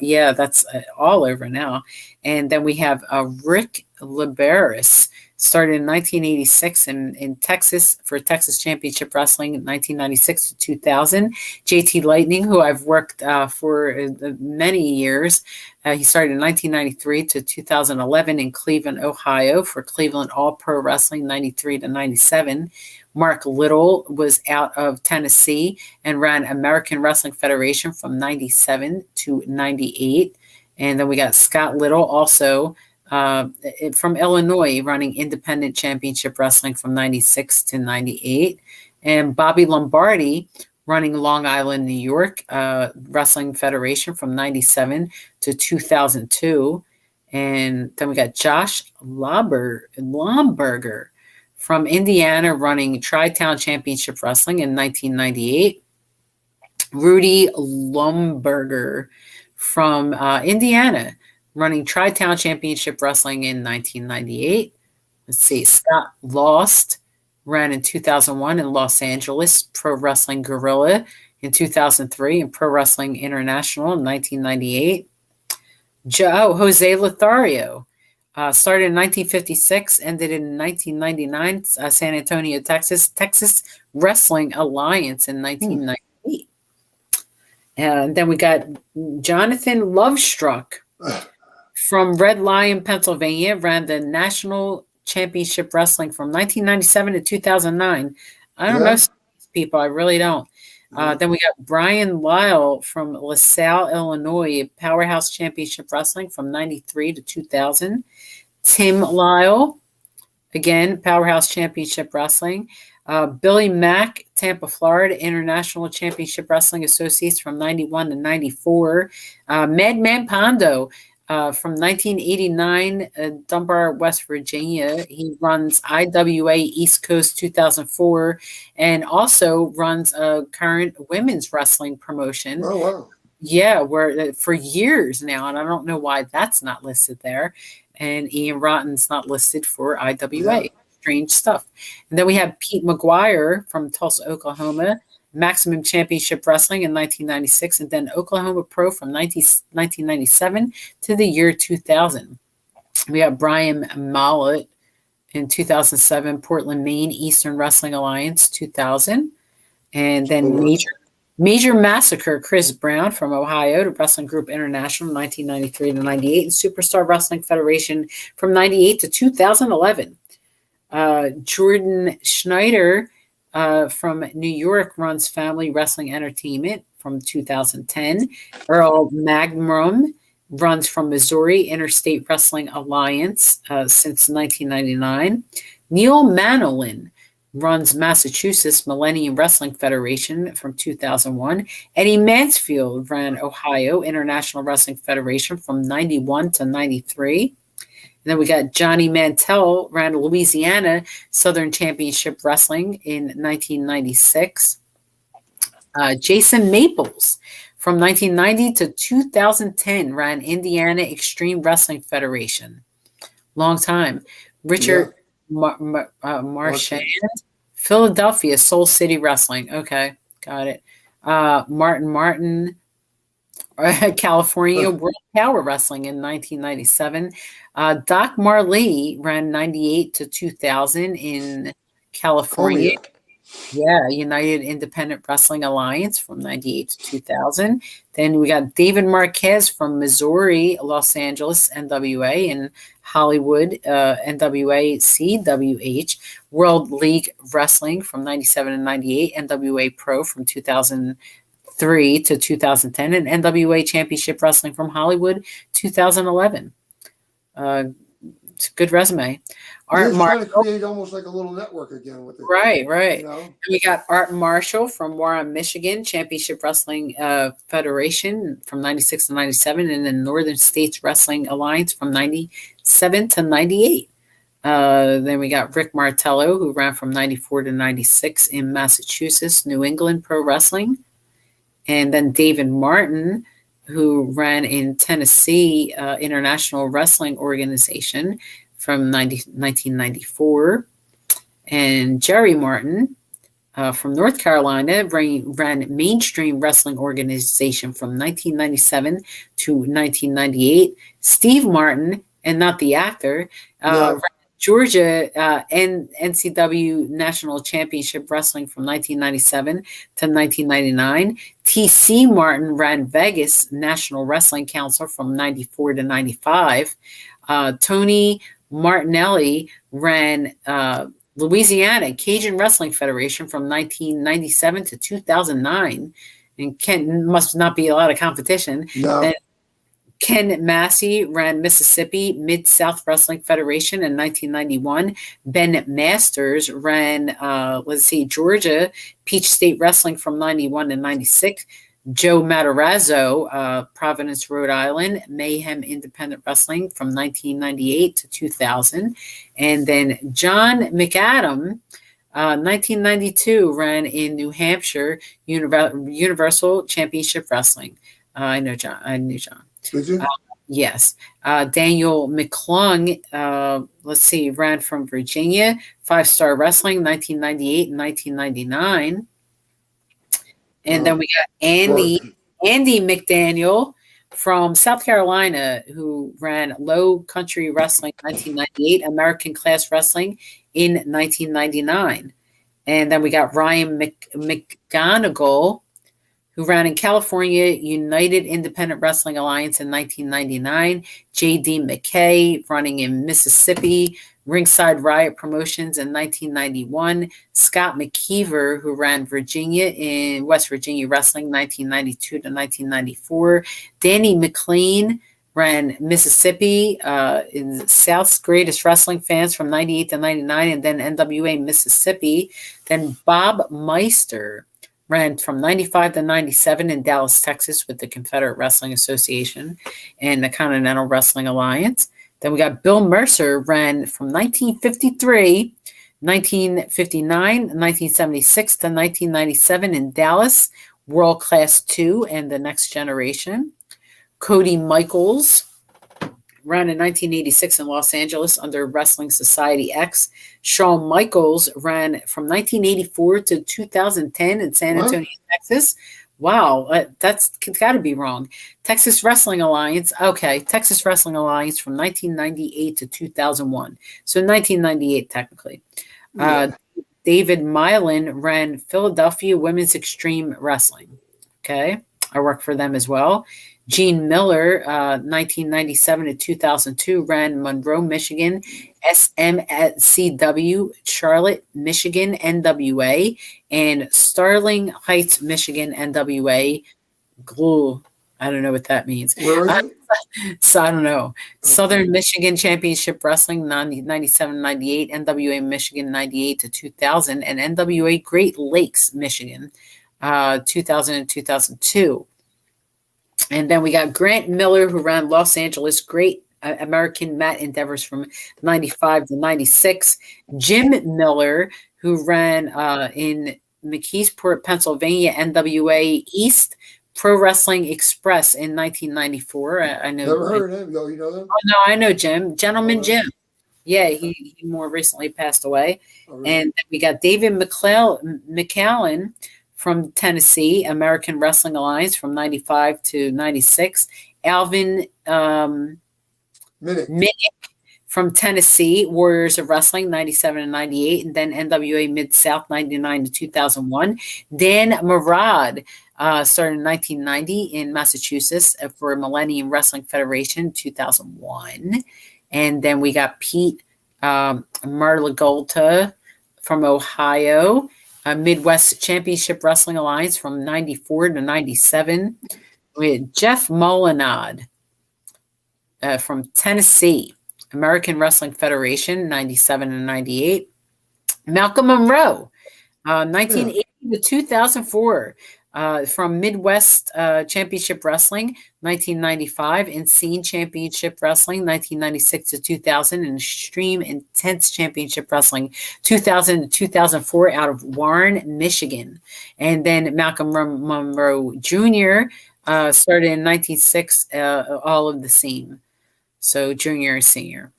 Yeah, that's all over now. And then we have Rick Liberis. Started in 1986 in Texas for Texas Championship Wrestling in 1996 to 2000. JT Lightning, who I've worked for many years. He started in 1993 to 2011 in Cleveland, Ohio for Cleveland All Pro Wrestling 93 to 97. Mark Little was out of Tennessee and ran American Wrestling Federation from 97 to 98. And then we got Scott Little also from Illinois, running Independent Championship Wrestling from 96 to 98. And Bobby Lombardi, running Long Island, New York, Wrestling Federation from 97 to 2002. And then we got Josh Lomberger from Indiana, running Tri-Town Championship Wrestling in 1998. Rudy Lomberger from Indiana, running Tri-Town Championship Wrestling in 1998. Let's see, Scott Lost ran in 2001 in Los Angeles, Pro Wrestling Guerrilla in 2003, and Pro Wrestling International in 1998. Jose Lothario started in 1956, ended in 1999, San Antonio, Texas, Texas Wrestling Alliance in 1998. And then we got Jonathan Lovestruck from Red Lion, Pennsylvania, ran the National Championship Wrestling from 1997 to 2009. I don't know some of these people. I really don't. Then we got Brian Lyle from LaSalle, Illinois, Powerhouse Championship Wrestling from 93 to 2000. Tim Lyle, again, Powerhouse Championship Wrestling. Billy Mack, Tampa, Florida, International Championship Wrestling Associates from 91 to 94. Madman Pondo, from 1989, Dunbar, West Virginia. He runs IWA East Coast 2004 and also runs a current women's wrestling promotion. Oh, wow. Yeah, where for years now, and I don't know why that's not listed there. And Ian Rotten's not listed for IWA. Yeah. Strange stuff. And then we have Pete McGuire from Tulsa, Oklahoma, Maximum Championship Wrestling in 1996, and then Oklahoma Pro from 1997 to the year 2000. We have Brian Mollett in 2007, Portland, Maine, Eastern Wrestling Alliance 2000. And then Major Massacre, Chris Brown from Ohio to Wrestling Group International 1993 to 98, and Superstar Wrestling Federation from 98 to 2011. Jordan Schneider from New York runs Family Wrestling Entertainment from 2010. Earl Magrum runs from Missouri Interstate Wrestling Alliance since 1999. Neil Manolin runs Massachusetts Millennium Wrestling Federation from 2001. Eddie Mansfield ran Ohio International Wrestling Federation from 91 to 93. And then we got Johnny Mantell, ran Louisiana Southern Championship Wrestling in 1996. Jason Maples, from 1990 to 2010, ran Indiana Extreme Wrestling Federation. Long time. Richard Marchand, Philadelphia Soul City Wrestling. Okay, got it. Martin, California World Power Wrestling in 1997. Doc Marley ran 98 to 2000 in California. Yeah, United Independent Wrestling Alliance from 98 to 2000. Then we got David Marquez from Missouri, Los Angeles, NWA, and Hollywood, NWA, CWH, World League Wrestling from 97 and 98, NWA Pro from 2000 2003 to 2010, and NWA Championship Wrestling from Hollywood, 2011. It's a good resume. Art Marshall, trying to create almost like a little network again with it. Right. You know? And we got Art Marshall from Warren, Michigan, Championship Wrestling Federation from 96 to 97, and then Northern States Wrestling Alliance from 97 to 98. Then we got Rick Martello, who ran from 94 to 96 in Massachusetts, New England Pro Wrestling. And then David Martin, who ran in Tennessee International Wrestling Organization from 1994. And Jerry Martin from North Carolina ran Mainstream Wrestling Organization from 1997 to 1998. Steve Martin, and not the actor, ran Georgia NCW National Championship Wrestling from 1997 to 1999. T.C. Martin ran Vegas National Wrestling Council from 94 to 95. Tony Martinelli ran Louisiana Cajun Wrestling Federation from 1997 to 2009. And must not be a lot of competition. No. Then Ken Massey ran Mississippi Mid-South Wrestling Federation in 1991. Ben Masters ran, Georgia Peach State Wrestling from 91 to 96. Joe Matarazzo, Providence, Rhode Island, Mayhem Independent Wrestling from 1998 to 2000. And then John McAdam, 1992, ran in New Hampshire Universal Championship Wrestling. I knew John. Did you? Yes. Daniel McClung, ran from Virginia, 5-Star Wrestling, 1998 and 1999. And then we got Andy McDaniel from South Carolina, who ran Low Country Wrestling 1998, American Class Wrestling in 1999. And then we got Ryan McGonigal, who ran in California United Independent Wrestling Alliance in 1999. J.D. McKay running in Mississippi, Ringside Riot Promotions in 1991. Scott McKeever, who ran Virginia in West Virginia Wrestling 1992 to 1994. Danny McLean ran Mississippi in South's Greatest Wrestling Fans from 98 to 99, and then NWA Mississippi. Then Bob Meister ran from 95 to 97 in Dallas, Texas with the Confederate Wrestling Association and the Continental Wrestling Alliance. Then we got Bill Mercer, ran from 1953, 1959, 1976 to 1997 in Dallas, World Class 2 and the Next Generation. Cody Michaels ran in 1986 in Los Angeles under Wrestling Society X. Shawn Michaels ran from 1984 to 2010 in San Antonio, Texas. Wow, that's got to be wrong. Texas Wrestling Alliance. Okay, Texas Wrestling Alliance from 1998 to 2001. So 1998 technically. David Milan ran Philadelphia Women's Extreme Wrestling. Okay, I work for them as well. Gene Miller, 1997 to 2002, ran Monroe, Michigan, SMCW, Charlotte, Michigan, NWA, and Starling Heights, Michigan, NWA. I don't know what that means. Where is it? So I don't know. Okay. Southern Michigan Championship Wrestling, 97-98, NWA Michigan, 98 to 2000, and NWA Great Lakes, Michigan, 2000 and 2002. And then we got Grant Miller, who ran Los Angeles Great American Mat Endeavors from 95 to 96. Jim Miller, who ran in McKeesport, Pennsylvania, NWA East Pro Wrestling Express in 1994. I know. Never heard of him, though. You know them? Oh, no, I know Jim. Gentleman Jim. Yeah, he more recently passed away. Oh, really? And then we got David McAllen from Tennessee, American Wrestling Alliance from 95 to 96. Alvin Minnick from Tennessee, Warriors of Wrestling, 97 and 98. And then NWA Mid-South, 99 to 2001. Dan Murad started in 1990 in Massachusetts for Millennium Wrestling Federation, 2001. And then we got Pete Marligolta from Ohio. Midwest Championship Wrestling Alliance from 94 to 97. We had Jeff Molinod from Tennessee, American Wrestling Federation, 97 and 98. Malcolm Monroe, 1980 to 2004, from Midwest Championship Wrestling, 1995, Insane Championship Wrestling, 1996 to 2000, and Extreme Intense Championship Wrestling, 2000 to 2004, out of Warren, Michigan. And then Malcolm Monroe Jr. Started in 1996, all of the same. So junior and senior.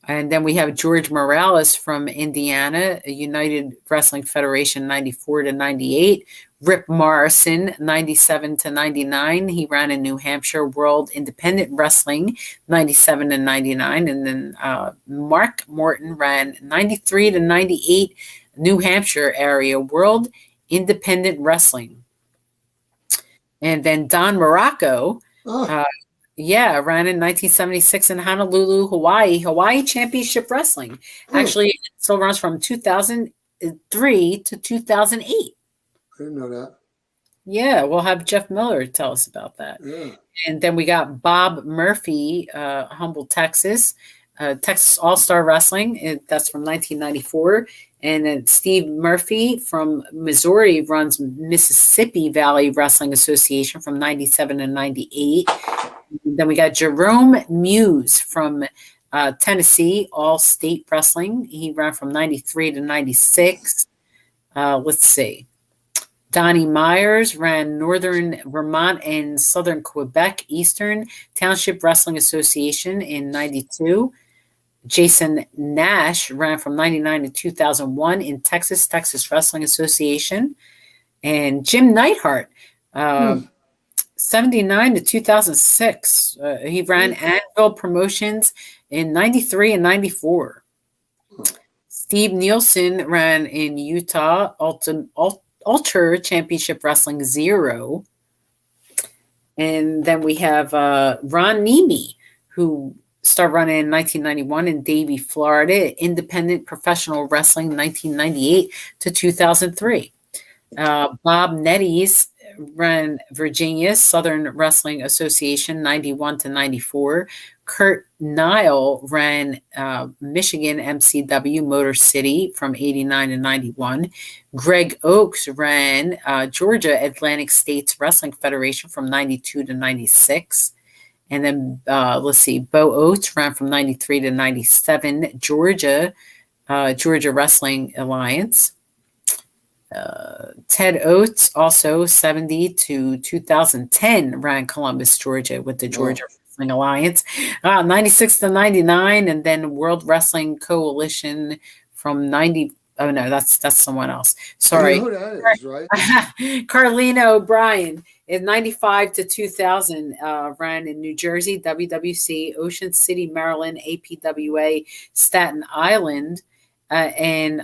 And then we have George Morales from Indiana, United Wrestling Federation, 94 to 98. Rip Morrison, 97 to 99. He ran in New Hampshire World Independent Wrestling, 97 and 99. And then Mark Morton ran 93 to 98, New Hampshire area World Independent Wrestling. And then Don Morocco, ran in 1976 in Honolulu, Hawaii Championship Wrestling. Actually, it still runs from 2003 to 2008. I didn't know that. Yeah, we'll have Jeff Miller tell us about that. Yeah. And then we got Bob Murphy, Humble, Texas, Texas All-Star Wrestling. That's from 1994. And then Steve Murphy from Missouri runs Mississippi Valley Wrestling Association from 97 to 98. Then we got Jerome Muse from Tennessee, All State Wrestling. He ran from 93 to 96. Let's see. Donnie Myers ran Northern Vermont and Southern Quebec Eastern Township Wrestling Association in 92. Jason Nash ran from 99 to 2001 in Texas Wrestling Association. And Jim Neidhart, 79 to 2006. He ran Anvil Promotions in 93 and 94. Steve Nielsen ran in Utah Ultra Championship Wrestling 0. And then we have Ron Nemi, who started running in 1991 in Davie, Florida, Independent Professional Wrestling 1998 to 2003. Bob Netties ran Virginia Southern Wrestling Association 91 to 94. Kurt Nile ran Michigan MCW Motor City from 89 to 91. Greg Oakes ran Georgia Atlantic States Wrestling Federation from 92 to 96. And then let's see, Bo Oates ran from 93 to 97, Georgia Wrestling Alliance. Ted Oates, also 70 to 2010, ran Columbus, Georgia with the Georgia Wrestling Alliance. 96 to 99, and then World Wrestling Coalition from 90. Oh no, that's someone else. Sorry. You know who that is, right? Carlino O'Brien in 95 to 2000 ran in New Jersey, WWC, Ocean City, Maryland, APWA, Staten Island, and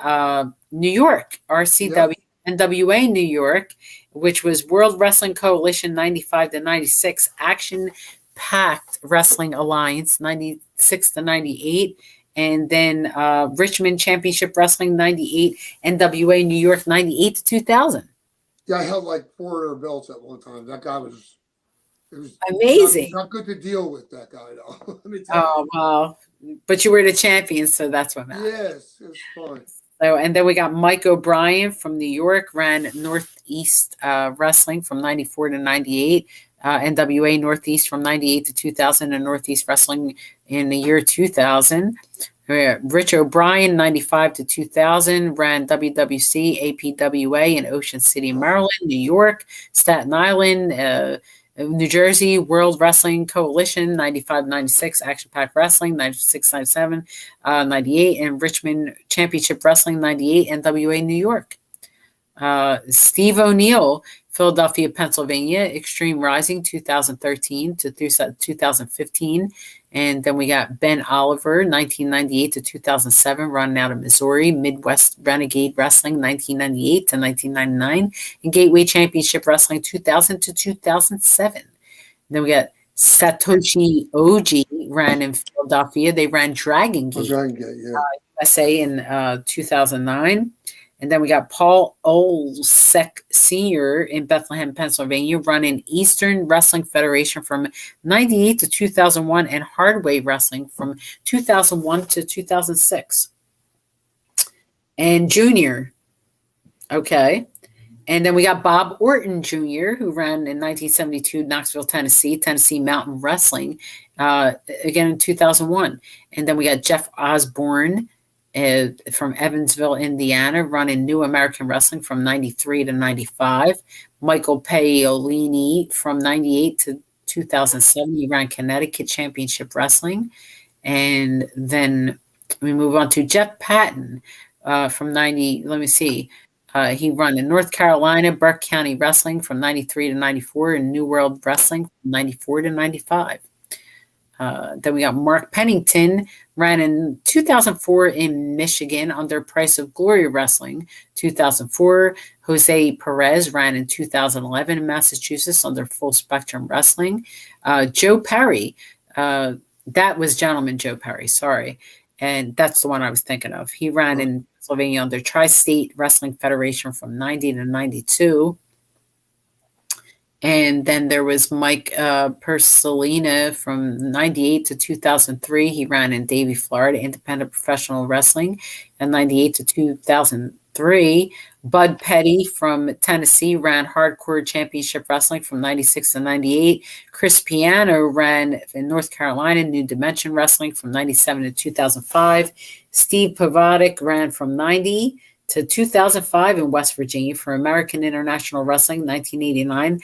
New York, RCW, NWA New York, which was World Wrestling Coalition 95 to 96, Action Packed Wrestling Alliance 96 to 98. And then Richmond Championship Wrestling 98, NWA New York 98 to 2000. Yeah, I held like 400 belts at one time. That guy was amazing. Not good to deal with, that guy, though. Let me tell you. Well, but you were the champion, so that's what matters. Yes, it was fun. So, and then we got Mike O'Brien from New York, ran Northeast Wrestling from 94 to 98. NWA Northeast from 98 to 2000, and Northeast Wrestling in the year 2000. Rich O'Brien, 95 to 2000, ran WWC, APWA in Ocean City, Maryland, New York, Staten Island, New Jersey, World Wrestling Coalition, 95-96, Action Pack Wrestling, 96-97, 98, and Richmond Championship Wrestling, 98, NWA New York. Steve O'Neill, Philadelphia, Pennsylvania, Extreme Rising 2013 to 2015. And then we got Ben Oliver, 1998 to 2007, running out of Missouri, Midwest Renegade Wrestling 1998 to 1999, and Gateway Championship Wrestling 2000 to 2007. And then we got Satoshi Oji, ran in Philadelphia. They ran Dragon Gate, Dragon Gate, U.S.A. in 2009. And then we got Paul Olsek Sr. in Bethlehem, Pennsylvania, running Eastern Wrestling Federation from 98 to 2001 and Hardway Wrestling from 2001 to 2006. And Junior. Okay. And then we got Bob Orton Jr., who ran in 1972, Knoxville, Tennessee Mountain Wrestling, again in 2001. And then we got Jeff Osborne from Evansville, Indiana, running New American Wrestling from 93 to 95. Michael Paolini from 98 to 2007. He ran Connecticut Championship Wrestling. And then we move on to Jeff Patton from 90. Let me see. He ran in North Carolina, Burke County Wrestling from 93 to 94, and New World Wrestling from 94 to 95. Then we got Mark Pennington, ran in 2004 in Michigan under Price of Glory Wrestling. 2004, Jose Perez ran in 2011 in Massachusetts under Full Spectrum Wrestling. Joe Perry, that was Gentleman Joe Perry, sorry. And that's the one I was thinking of. He ran in Pennsylvania under Tri-State Wrestling Federation from 90 to 92. And then there was Mike Persolina from 98 to 2003. He ran in Davie, Florida, Independent Professional Wrestling, and 98 to 2003. Bud Petty from Tennessee ran Hardcore Championship Wrestling from 96 to 98. Chris Piano ran in North Carolina, New Dimension Wrestling from 97 to 2005. Steve Pavatic ran from 90 to 2005 in West Virginia for American International Wrestling, 1989.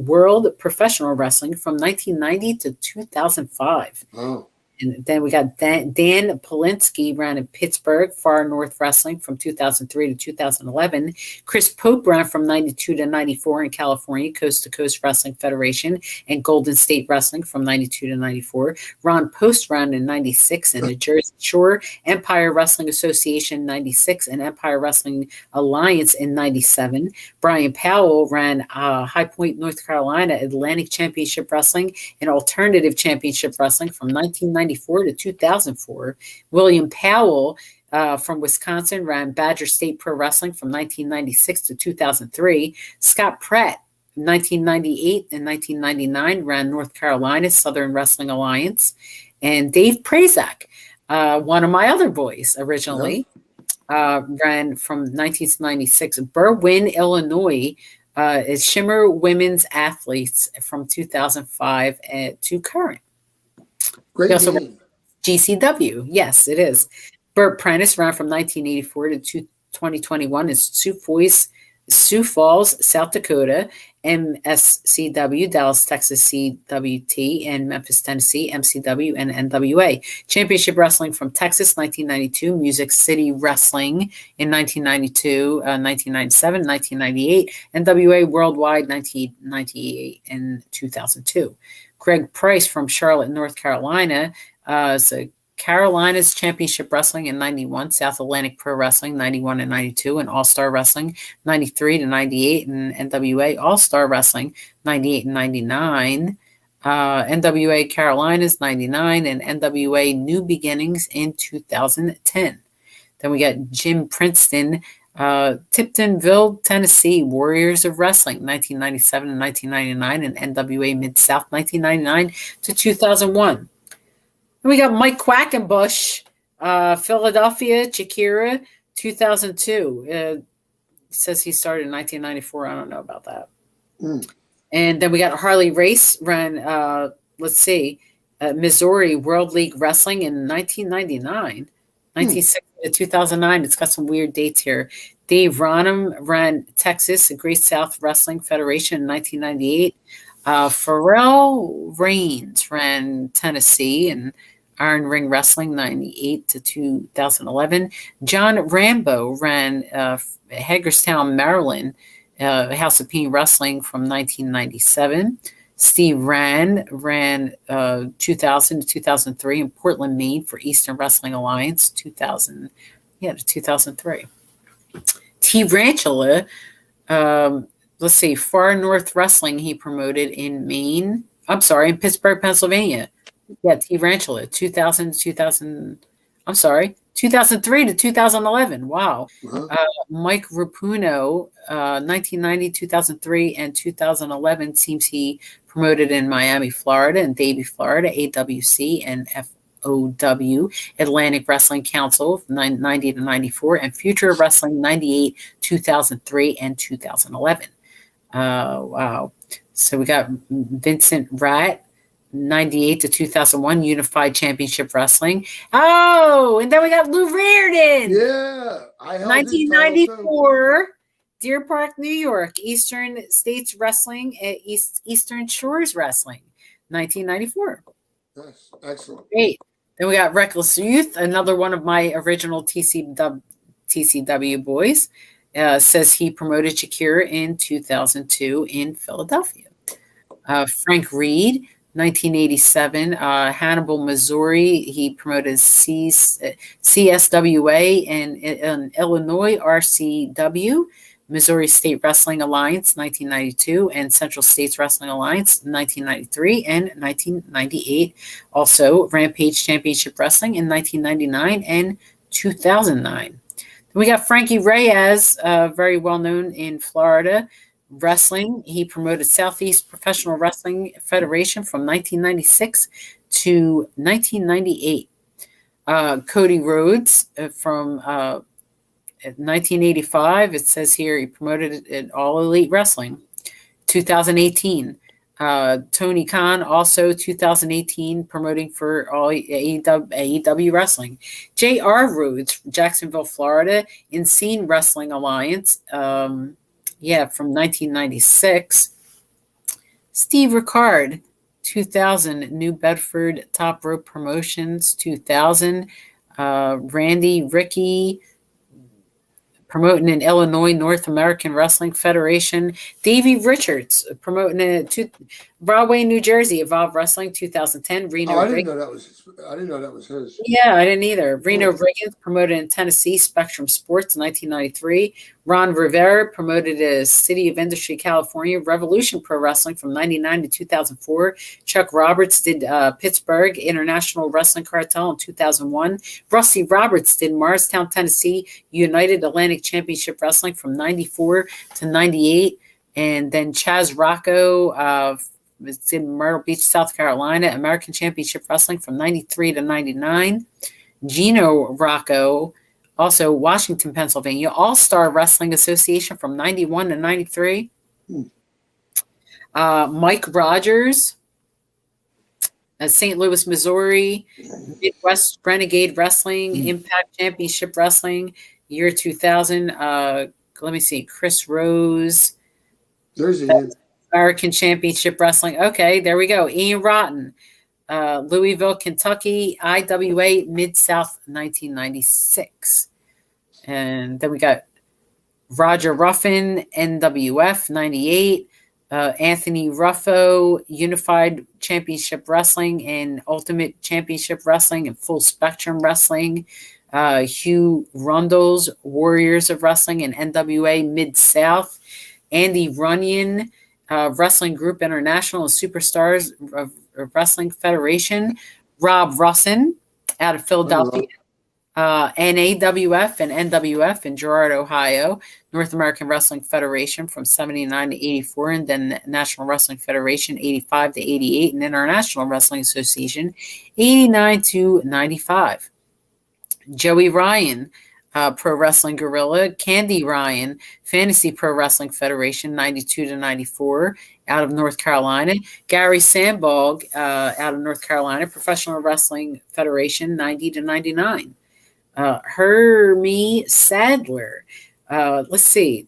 World Professional Wrestling from 1990 to 2005. Oh. And then we got Dan Polinski ran in Pittsburgh, Far North Wrestling from 2003 to 2011. Chris Pope ran from 92 to 94 in California, Coast to Coast Wrestling Federation and Golden State Wrestling from 92 to 94. Ron Post ran in 96 in the Jersey Shore, Empire Wrestling Association 96 and Empire Wrestling Alliance in 97. Brian Powell ran High Point, North Carolina, Atlantic Championship Wrestling and Alternative Championship Wrestling from 1994 to 2004. William Powell from Wisconsin ran Badger State Pro Wrestling from 1996 to 2003. Scott Pratt, 1998 and 1999, ran North Carolina Southern Wrestling Alliance. And Dave Prazak, one of my other boys originally, ran from 1996. Berwyn, Illinois, is Shimmer Women's Athletes from 2005 to current. Great name. GCW. Yes, it is. Burt Prentice ran from 1984 to 2021 in Sioux Falls, South Dakota, MSCW, Dallas, Texas, CWT, and Memphis, Tennessee, MCW, and NWA. Championship Wrestling from Texas, 1992, Music City Wrestling in 1992, 1997, 1998, NWA Worldwide, 1998, and 2002. Greg Price from Charlotte, North Carolina, so Carolinas Championship Wrestling in 91, South Atlantic Pro Wrestling 91 and 92, and All-Star Wrestling 93 to 98, and NWA All-Star Wrestling 98 and 99, NWA Carolinas 99, and NWA New Beginnings in 2010. Then we got Jim Princeton, Tiptonville, Tennessee, Warriors of Wrestling, 1997 and 1999, and NWA Mid-South, 1999 to 2001. And we got Mike Quackenbush, Philadelphia, Chikira, 2002. Says he started in 1994. I don't know about that. And then we got Harley Race, ran, Missouri World League Wrestling in 1999. 1960 to 2009. It's got some weird dates here. Dave Ronham ran Texas, Great South Wrestling Federation in 1998. Pharrell Raines ran Tennessee and Iron Ring Wrestling 98 to 2011. John Rambo ran Hagerstown, Maryland, House of Pain Wrestling from 1997. Steve ran 2000 to 2003 in Portland, Maine for Eastern Wrestling Alliance, 2000 to 2003. Tarantula, Far North Wrestling he promoted in in Pittsburgh, Pennsylvania. Yeah, Tarantula, 2000 to 2000. I'm sorry, 2003 to 2011. Wow. Uh-huh. Mike Rapuno, 1990, 2003, and 2011 seems he promoted in Miami, Florida, and Davie, Florida, AWC and FOW, Atlantic Wrestling Council, 90 to 94, and Future Wrestling, 98, 2003, and 2011. Wow. So we got Vincent Ratt, 98 to 2001, Unified Championship Wrestling. Oh, and then we got Lou Reardon. Yeah. I held 1994, Deer Park, New York, Eastern States Wrestling, Eastern Shores Wrestling, 1994. Yes, excellent. Great. Then we got Reckless Youth, another one of my original TCW boys. Says he promoted Shakira in 2002 in Philadelphia. Frank Reed, 1987, Hannibal, Missouri. He promoted CSWA in Illinois, RCW, Missouri State Wrestling Alliance, 1992, and Central States Wrestling Alliance, 1993 and 1998. Also, Rampage Championship Wrestling in 1999 and 2009. We got Frankie Reyes, very well known in Florida wrestling. He promoted Southeast Professional Wrestling Federation from 1996 to 1998. Cody Rhodes from 1985. It says here he promoted it All Elite Wrestling. 2018. Tony Khan, also 2018, promoting for all AEW Wrestling. J.R. Rhodes, Jacksonville, Florida, Insane Wrestling Alliance, from 1996. Steve Ricard, 2000, New Bedford Top Rope Promotions, 2000. Randy Ricky, promoting in Illinois, North American Wrestling Federation. Davey Richards, promoting in Broadway, New Jersey, Evolve Wrestling, 2010. Reno. I didn't know that was his. Yeah, I didn't either. Reno Riggins, promoted in Tennessee, Spectrum Sports, 1993. Ron Rivera, promoted as City of Industry, California, Revolution Pro Wrestling from 99 to 2004. Chuck Roberts did Pittsburgh International Wrestling Cartel in 2001. Rusty Roberts did Morristown, Tennessee, United Atlantic Championship Wrestling from 94 to 98. And then Chaz Rocco, it's in Myrtle Beach, South Carolina, American Championship Wrestling from 93 to 99. Gino Rocco, also Washington, Pennsylvania, All-Star Wrestling Association from 91 to 93. Mike Rogers, St. Louis, Missouri, Midwest Renegade Wrestling, Impact Championship Wrestling, year 2000. Let me see, Chris Rose. There's Ian. American Championship Wrestling. Okay, there we go. Ian Rotten, Louisville, Kentucky, IWA Mid-South 1996. And then we got Roger Ruffin, NWF 98, Anthony Ruffo, Unified Championship Wrestling and Ultimate Championship Wrestling and Full Spectrum Wrestling, Hugh Rundles, Warriors of Wrestling and NWA Mid-South, Andy Runyon, Wrestling Group International and Superstars of Wrestling Federation, Rob Russin out of Philadelphia, NAWF and NWF in Girard, Ohio, North American Wrestling Federation from 79 to 84, and then National Wrestling Federation 85 to 88, and International Wrestling Association 89 to 95. Joey Ryan, Pro Wrestling Guerrilla, Candy Ryan, Fantasy Pro Wrestling Federation, 92 to 94, out of North Carolina. Gary Sandbog, out of North Carolina, Professional Wrestling Federation, 90 to 99. Hermie Sadler, let's see,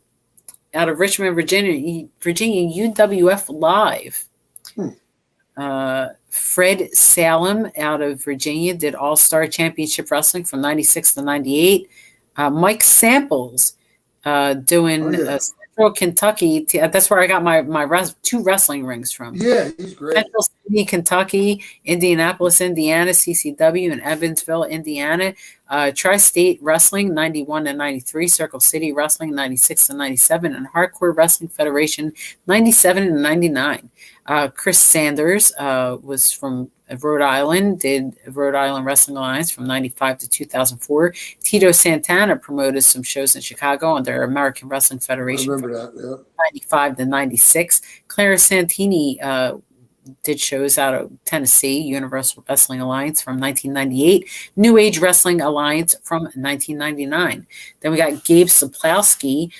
out of Richmond, Virginia, UWF Live. Fred Salem, out of Virginia, did All-Star Championship Wrestling from 96 to 98. Mike Samples, doing Central Kentucky. That's where I got my two wrestling rings from. Yeah, he's great. Central City, Kentucky, Indianapolis, Indiana, CCW, and Evansville, Indiana. Tri-State Wrestling, 91 to 93. Circle City Wrestling, 96 to 97. And Hardcore Wrestling Federation, 97 to 99. Chris Sanders was from Rhode Island, did Rhode Island Wrestling Alliance from 95 to 2004. Tito Santana promoted some shows in Chicago under American Wrestling Federation. I remember that, yeah. 95 to 96. Clara Santini did shows out of Tennessee, Universal Wrestling Alliance from 1998, New Age Wrestling Alliance from 1999. Then we got Gabe Saplowski,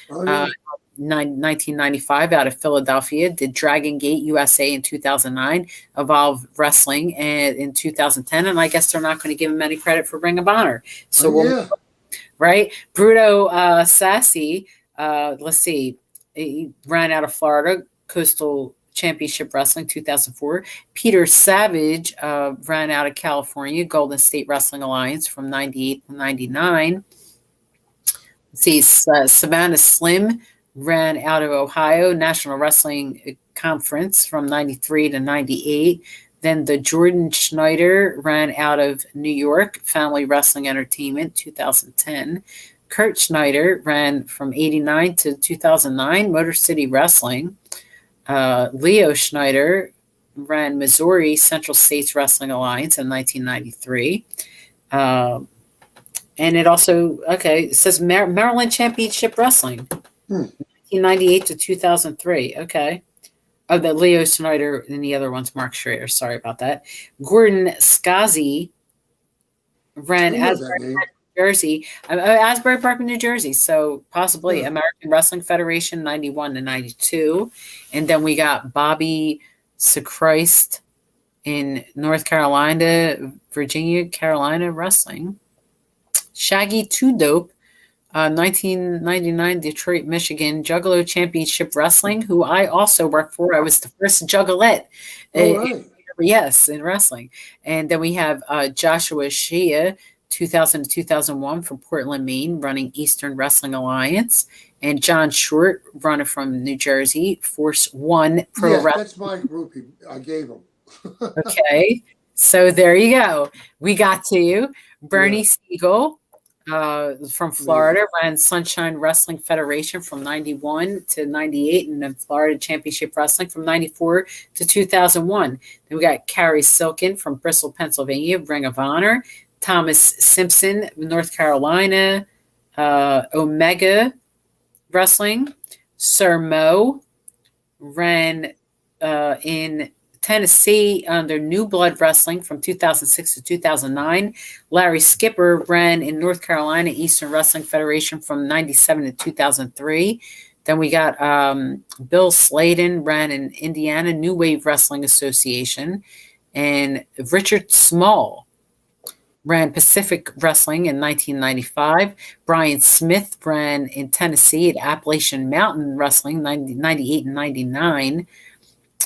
1995 out of Philadelphia, did Dragon Gate USA in 2009, Evolve Wrestling in 2010, and I guess they're not going to give him any credit for Ring of Honor. So right? Bruto Sassy, let's see, he ran out of Florida, Coastal Championship Wrestling 2004. Peter Savage ran out of California, Golden State Wrestling Alliance from 98 to 99. Let's see, Savannah Slim ran out of Ohio, National Wrestling Conference from 93 to 98. Then the Jordan Schneider ran out of New York, Family Wrestling Entertainment, 2010. Kurt Schneider ran from 89 to 2009, Motor City Wrestling. Leo Schneider ran Missouri Central States Wrestling Alliance in 1993. And it also, it says Maryland Championship Wrestling, 1998 to 2003. Okay. Oh, the Leo Schneider and the other one's Mark Schrader. Sorry about that. Gordon Scazzi ran Asbury Park, New Jersey. Asbury Park, New Jersey. So possibly American Wrestling Federation, 91 to 92. And then we got Bobby Sechrist in North Carolina, Virginia, Carolina Wrestling. Shaggy Two Dope, 1999, Detroit, Michigan, Juggalo Championship Wrestling, who I also worked for. I was the first juggalette. Yes, in wrestling. And then we have Joshua Shia, 2000 to 2001 from Portland, Maine, running Eastern Wrestling Alliance. And John Short, runner from New Jersey, Force One Pro Wrestling. That's my groupie. I gave him. Okay. So there you go. We got to you. Bernie Siegel, from Florida, ran Sunshine Wrestling Federation from 91 to 98, and then Florida Championship Wrestling from 94 to 2001. Then we got Carrie Silken from Bristol, Pennsylvania, Ring of Honor. Thomas Simpson, North Carolina, Omega Wrestling. Sir Mo ran in Tennessee under New Blood Wrestling from 2006 to 2009. Larry Skipper ran in North Carolina Eastern Wrestling Federation from 97 to 2003. Then we got Bill Sladen ran in Indiana New Wave Wrestling Association. And Richard Small ran Pacific Wrestling in 1995. Brian Smith ran in Tennessee at Appalachian Mountain Wrestling 98 and 99.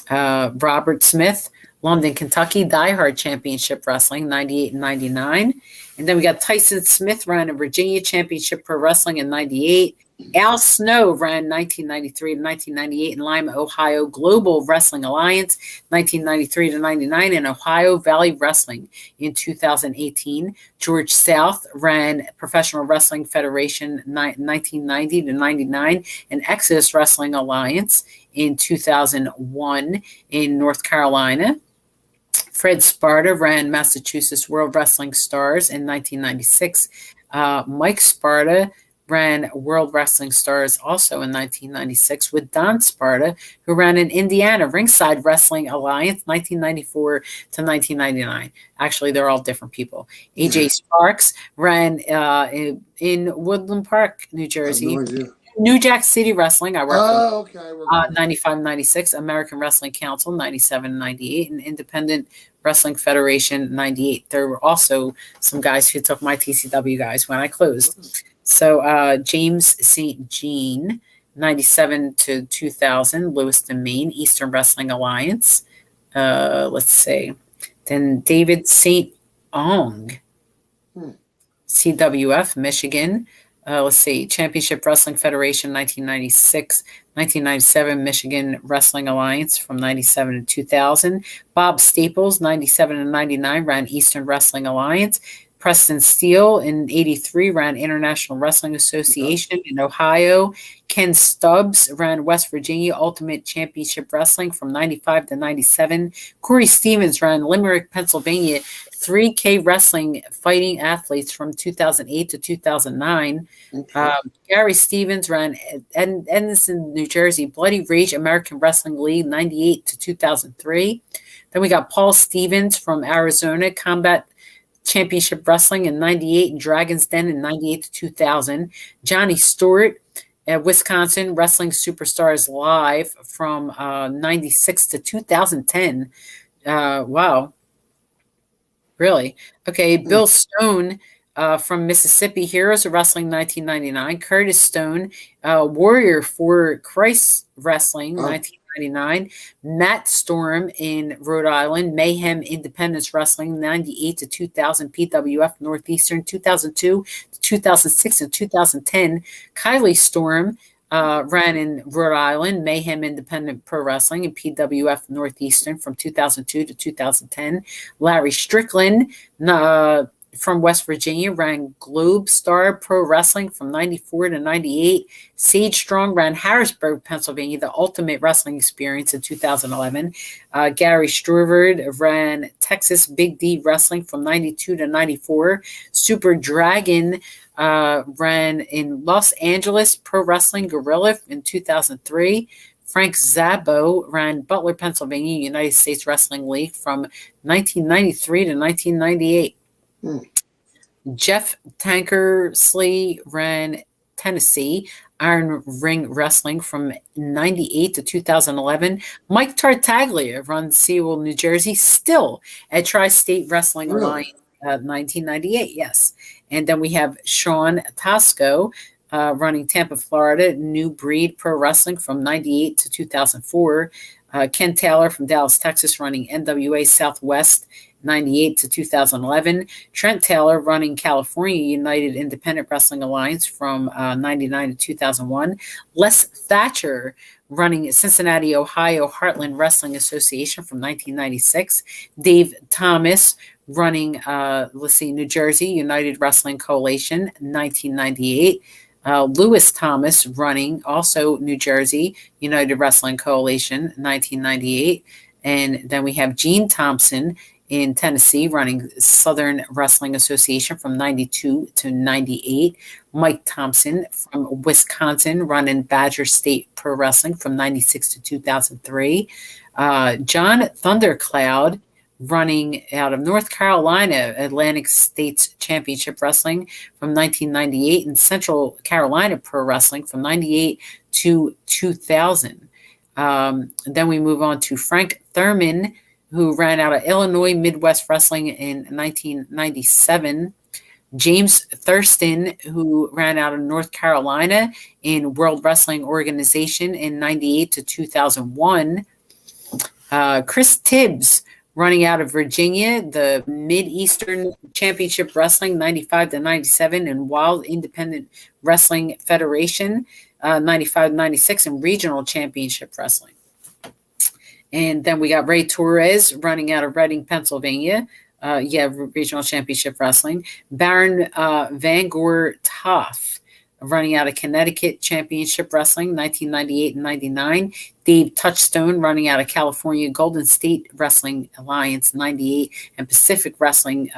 Robert Smith, London, Kentucky, Die Hard Championship Wrestling, 98 and 99. And then we got Tyson Smith ran in Virginia Championship Pro Wrestling in 98. Al Snow ran 1993 to 1998 in Lima, Ohio, Global Wrestling Alliance, 1993 to 99, and Ohio Valley Wrestling in 2018. George South ran Professional Wrestling Federation 1990 to 99, and Exodus Wrestling Alliance in 2001 in North Carolina. Fred Sparta ran Massachusetts World Wrestling Stars in 1996. Mike Sparta ran World Wrestling Stars also in 1996 with Don Sparta, who ran in Indiana Ringside Wrestling Alliance 1994 to 1999. Actually, they're all different people. AJ Sparks ran in Woodland Park, New Jersey. New Jack City Wrestling, I worked for 95, 96, American Wrestling Council, 97, 98, and Independent Wrestling Federation, 98. There were also some guys who took my TCW guys when I closed. So James St. Jean, 97 to 2000, Lewiston, Maine, Eastern Wrestling Alliance. Let's see. Then David St. Ong, CWF, Michigan. Let's see, Championship Wrestling Federation, 1996, 1997, Michigan Wrestling Alliance from 97 to 2000. Bob Staples, 97 and 99, ran Eastern Wrestling Alliance. Preston Steele in 83 ran International Wrestling Association in Ohio. Ken Stubbs ran West Virginia Ultimate Championship Wrestling from 95 to 97. Corey Stevens ran Limerick, Pennsylvania 3K Wrestling Fighting Athletes from 2008 to 2009. Okay. Gary Stevens ran Edison, New Jersey Bloody Rage American Wrestling League 98 to 2003. Then we got Paul Stevens from Arizona Combat Championship Wrestling in 98 and Dragon's Den in 98 to 2000. Johnny Stewart at Wisconsin Wrestling Superstars Live from 96 to 2010. Wow. Really? Okay. Bill Stone from Mississippi Heroes of Wrestling 1999. Curtis Stone, Warrior for Christ Wrestling 1999. Matt Storm in Rhode Island, Mayhem Independence Wrestling 98 to 2000, PWF Northeastern 2002 to 2006 and 2010. Kylie Storm ran in Rhode Island, Mayhem Independent Pro Wrestling and PWF Northeastern from 2002 to 2010. Larry Strickland from West Virginia ran Globe Star Pro Wrestling from 94 to 98. Sage Strong ran Harrisburg, Pennsylvania, the Ultimate Wrestling Experience in 2011. Gary Struvard ran Texas Big D Wrestling from 92 to 94. Super Dragon ran in Los Angeles Pro Wrestling Guerrilla in 2003. Frank Zabo ran Butler, Pennsylvania, United States Wrestling League from 1993 to 1998. Jeff Tankersley ran Tennessee Iron Ring Wrestling from 98 to 2011. Mike Tartaglia runs Sewell, New Jersey, still at Tri-State Wrestling Alliance 1998. Yes. And then we have Sean Tosco running Tampa, Florida, New Breed Pro Wrestling from 98 to 2004. Ken Taylor from Dallas, Texas, running NWA Southwest 98 to 2011. Trent Taylor running California United Independent Wrestling Alliance from 99 to 2001. Les Thatcher running Cincinnati, Ohio Heartland Wrestling Association from 1996. Dave Thomas running, New Jersey United Wrestling Coalition 1998. Lewis Thomas running also New Jersey United Wrestling Coalition 1998. And then we have Gene Thompson in Tennessee running Southern Wrestling Association from 92 to 98. Mike Thompson from Wisconsin running Badger State Pro Wrestling from 96 to 2003. John Thundercloud running out of North Carolina Atlantic States Championship Wrestling from 1998 and Central Carolina Pro Wrestling from 98 to 2000. Then we move on to Frank Thurman, who ran out of Illinois Midwest Wrestling in 1997. James Thurston, who ran out of North Carolina in World Wrestling Organization in 98 to 2001. Chris Tibbs, running out of Virginia, the Mid-Eastern Championship Wrestling 95 to 97 and Wild Independent Wrestling Federation 95 to 96 and Regional Championship Wrestling. And then we got Ray Torres running out of Reading, Pennsylvania. Regional Championship Wrestling. Baron Vangor Toff running out of Connecticut Championship Wrestling, 1998 and 99. Dave Touchstone running out of California Golden State Wrestling Alliance, 98, and Pacific Wrestling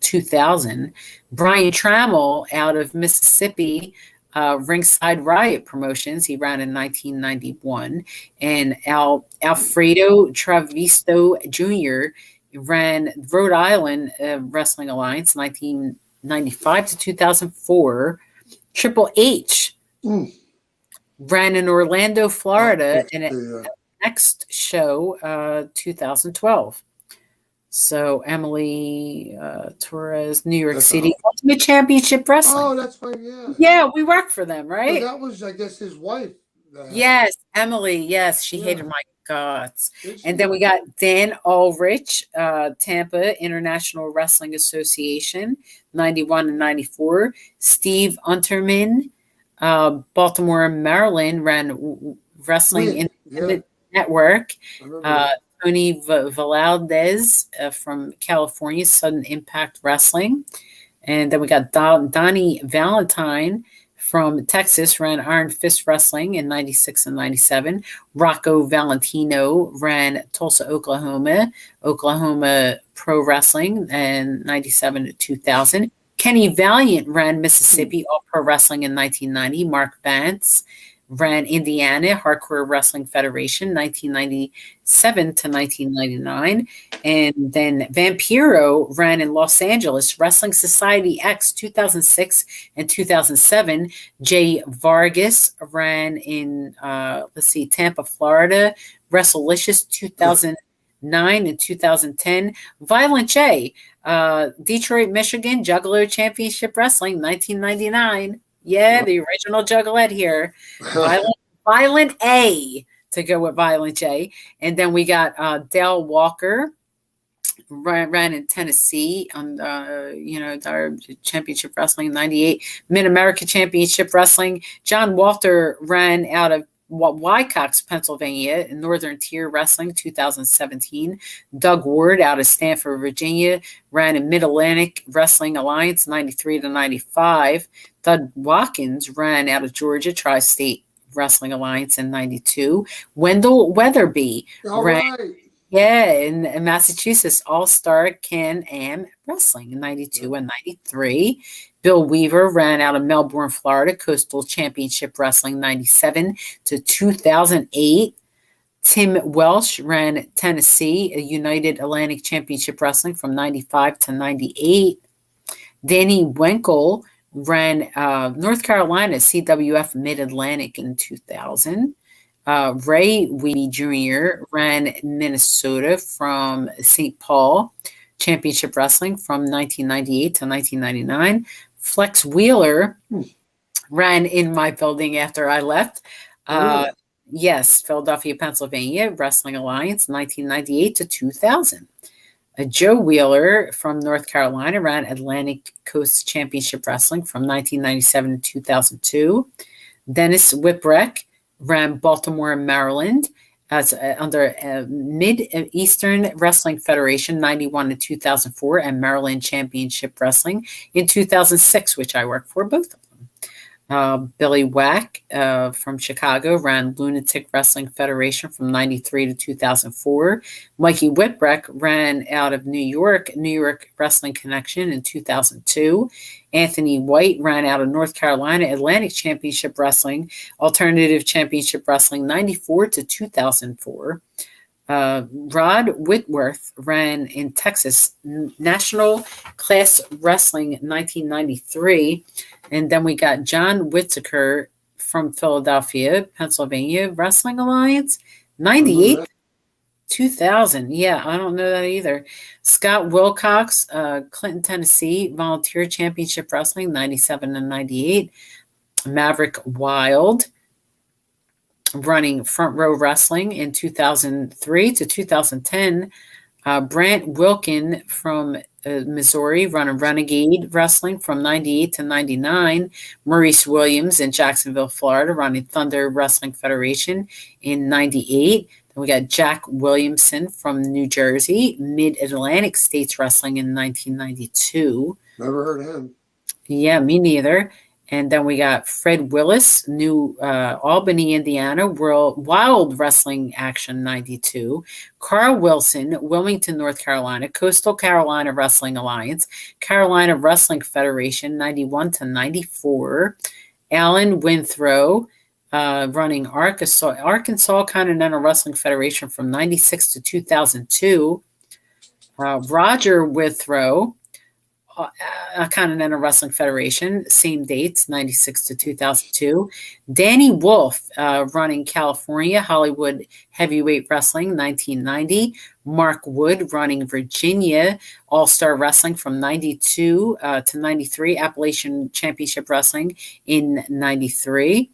2000. Brian Trammell out of Mississippi, Ringside Riot Promotions. He ran in 1991. And Alfredo Travisto Jr. ran Rhode Island Wrestling Alliance, 1995 to 2004. Triple H ran in Orlando, Florida, in next show, 2012. So Emily Torres, New York City Ultimate Championship Wrestling. Oh, that's fine. Yeah. Yeah, we worked for them, right? But that was, I guess, his wife. Yes, Emily. Yes, she hated my guts. And then we got Dan Ulrich, Tampa International Wrestling Association, 91 and 94. Steve Unterman, Baltimore, Maryland, ran Wrestling Independent Network, Tony Valdez from California, Sudden Impact Wrestling. And then we got Donnie Valentine from Texas, ran Iron Fist Wrestling in 96 and 97. Rocco Valentino ran Tulsa, Oklahoma Pro Wrestling in 97 to 2000. Kenny Valiant ran Mississippi All Pro Wrestling in 1990. Mark Vance ran Indiana Hardcore Wrestling Federation 1997 to 1999. And then Vampiro ran in Los Angeles Wrestling Society X 2006 and 2007. Jay Vargas ran in, Tampa, Florida, WrestleLicious 2009 and 2010. Violent J, Detroit, Michigan, Juggalo Championship Wrestling 1999. Yeah, the original Juggalette here. Violent A to go with Violent J. And then we got Dale Walker, ran in Tennessee on, our Championship Wrestling 98. Mid-America Championship Wrestling. John Walter ran out of Wycox, Pennsylvania, in Northern Tier Wrestling 2017. Doug Ward out of Stanford, Virginia, ran in Mid-Atlantic Wrestling Alliance 93 to 95. Doug Watkins ran out of Georgia Tri-State Wrestling Alliance in 92. Wendell Weatherby ran in Massachusetts All-Star Can-Am Wrestling in 92 and 93. Bill Weaver ran out of Melbourne, Florida, Coastal Championship Wrestling 97 to 2008. Tim Welsh ran Tennessee United Atlantic Championship Wrestling from 95 to 98. Danny Wenkel ran North Carolina CWF Mid-Atlantic in 2000. Ray Weedy Jr. ran Minnesota from St. Paul Championship Wrestling from 1998 to 1999. Flex Wheeler ran in my building after I left. Yes, Philadelphia, Pennsylvania, Wrestling Alliance, 1998 to 2000. Joe Wheeler from North Carolina ran Atlantic Coast Championship Wrestling from 1997 to 2002. Dennis Whipwreck ran Baltimore, Maryland, as under Mid-Eastern Wrestling Federation 91 to 2004 and Maryland Championship Wrestling in 2006, which I worked for both of them. Billy Wack from Chicago ran Lunatic Wrestling Federation from 93 to 2004. Mikey Whipwreck ran out of New York Wrestling Connection in 2002. Anthony White ran out of North Carolina Atlantic Championship Wrestling, Alternative Championship Wrestling 94 to 2004. Rod Whitworth ran in Texas National Class Wrestling 1993. And then we got John Whittaker from Philadelphia, Pennsylvania, Wrestling Alliance, 98, 2000. Yeah, I don't know that either. Scott Wilcox, Clinton, Tennessee, Volunteer Championship Wrestling, 97 and 98. Maverick Wild, running Front Row Wrestling in 2003 to 2010. Brant Wilkin from Missouri, running Renegade Wrestling from 98 to 99. Maurice Williams in Jacksonville, Florida, running Thunder Wrestling Federation in 98. Then we got Jack Williamson from New Jersey, Mid-Atlantic States Wrestling in 1992. Never heard of him. Yeah, me neither. And then we got Fred Willis, New Albany, Indiana, Wild Wrestling Action 92. Carl Wilson, Wilmington, North Carolina, Coastal Carolina Wrestling Alliance, Carolina Wrestling Federation 91 to 94. Alan Winthrow, running Arkansas Continental Wrestling Federation from 96 to 2002. Roger Withrow, Continental Wrestling Federation, same dates, 96 to 2002. Danny Wolf, running California, Hollywood Heavyweight Wrestling, 1990. Mark Wood, running Virginia, All-Star Wrestling from 92 to 93. Appalachian Championship Wrestling in 93.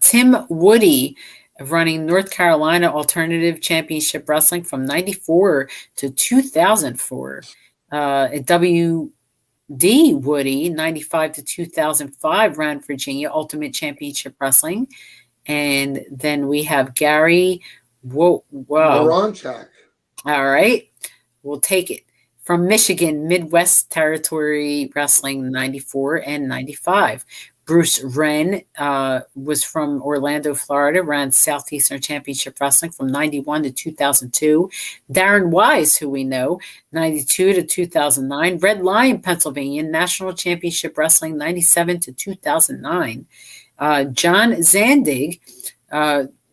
Tim Woody, running North Carolina Alternative Championship Wrestling from 94 to 2004. W.D. Woody, 95 to 2005, ran Virginia Ultimate Championship Wrestling. And then we have Gary Whoa, wow. Moronchak. All right. We'll take it. From Michigan, Midwest Territory Wrestling 94 and 95. Bruce Wren was from Orlando, Florida, ran Southeastern Championship Wrestling from 91 to 2002. Darren Wise, who we know, 92 to 2009. Red Lion, Pennsylvania, National Championship Wrestling 97 to 2009. John Zandig,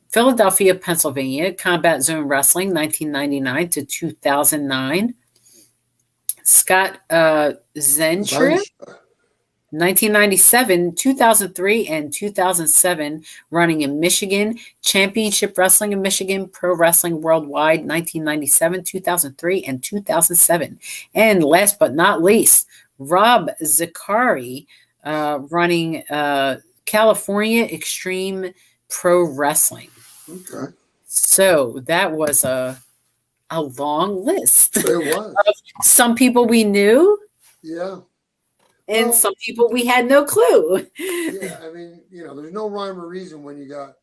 Philadelphia, Pennsylvania, Combat Zone Wrestling 1999 to 2009. Scott Zentra, 1997, 2003, and 2007, running in Michigan, Championship Wrestling in Michigan, Pro Wrestling Worldwide, 1997, 2003, and 2007. And last but not least, Rob Zakari, running California Extreme Pro Wrestling. Okay. So that was a long list. It was. Some people we knew. Yeah. And some people we had no clue. Yeah, I mean, there's no rhyme or reason when you got,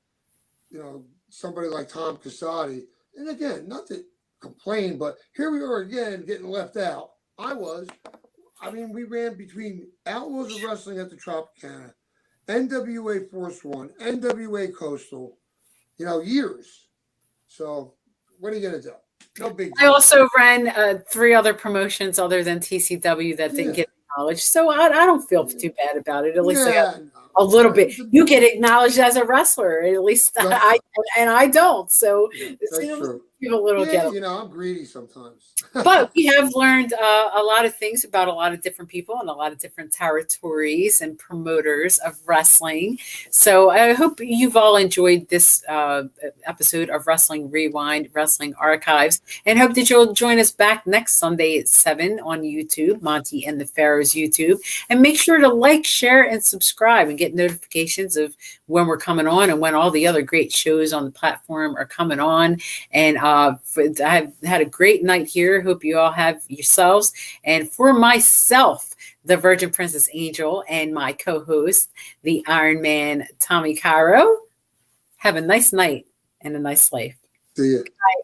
somebody like Tom Casati. And again, not to complain, but here we are again getting left out. We ran between Outlaws of Wrestling at the Tropicana, NWA Force One, NWA Coastal, years. So what are you going to do? No big deal. I also ran 3 other promotions other than TCW that didn't get acknowledged. So I don't feel too bad about it. At least I got a little bit. You get acknowledged as a wrestler. At least I don't. So that's true. A little I'm greedy sometimes. But we have learned a lot of things about a lot of different people and a lot of different territories and promoters of wrestling. So I hope you've all enjoyed this episode of Wrestling Rewind, Wrestling Archives, and hope that you'll join us back next Sunday at 7 on YouTube, Monte and the Pharaoh's YouTube. And make sure to like, share, and subscribe and get notifications of when we're coming on and when all the other great shows on the platform are coming on. And I've had a great night here. Hope you all have yourselves. And for myself, the Virgin Princess Angel, and my co-host, the Iron Man, Tommy Cairo, have a nice night and a nice life. See ya. Bye.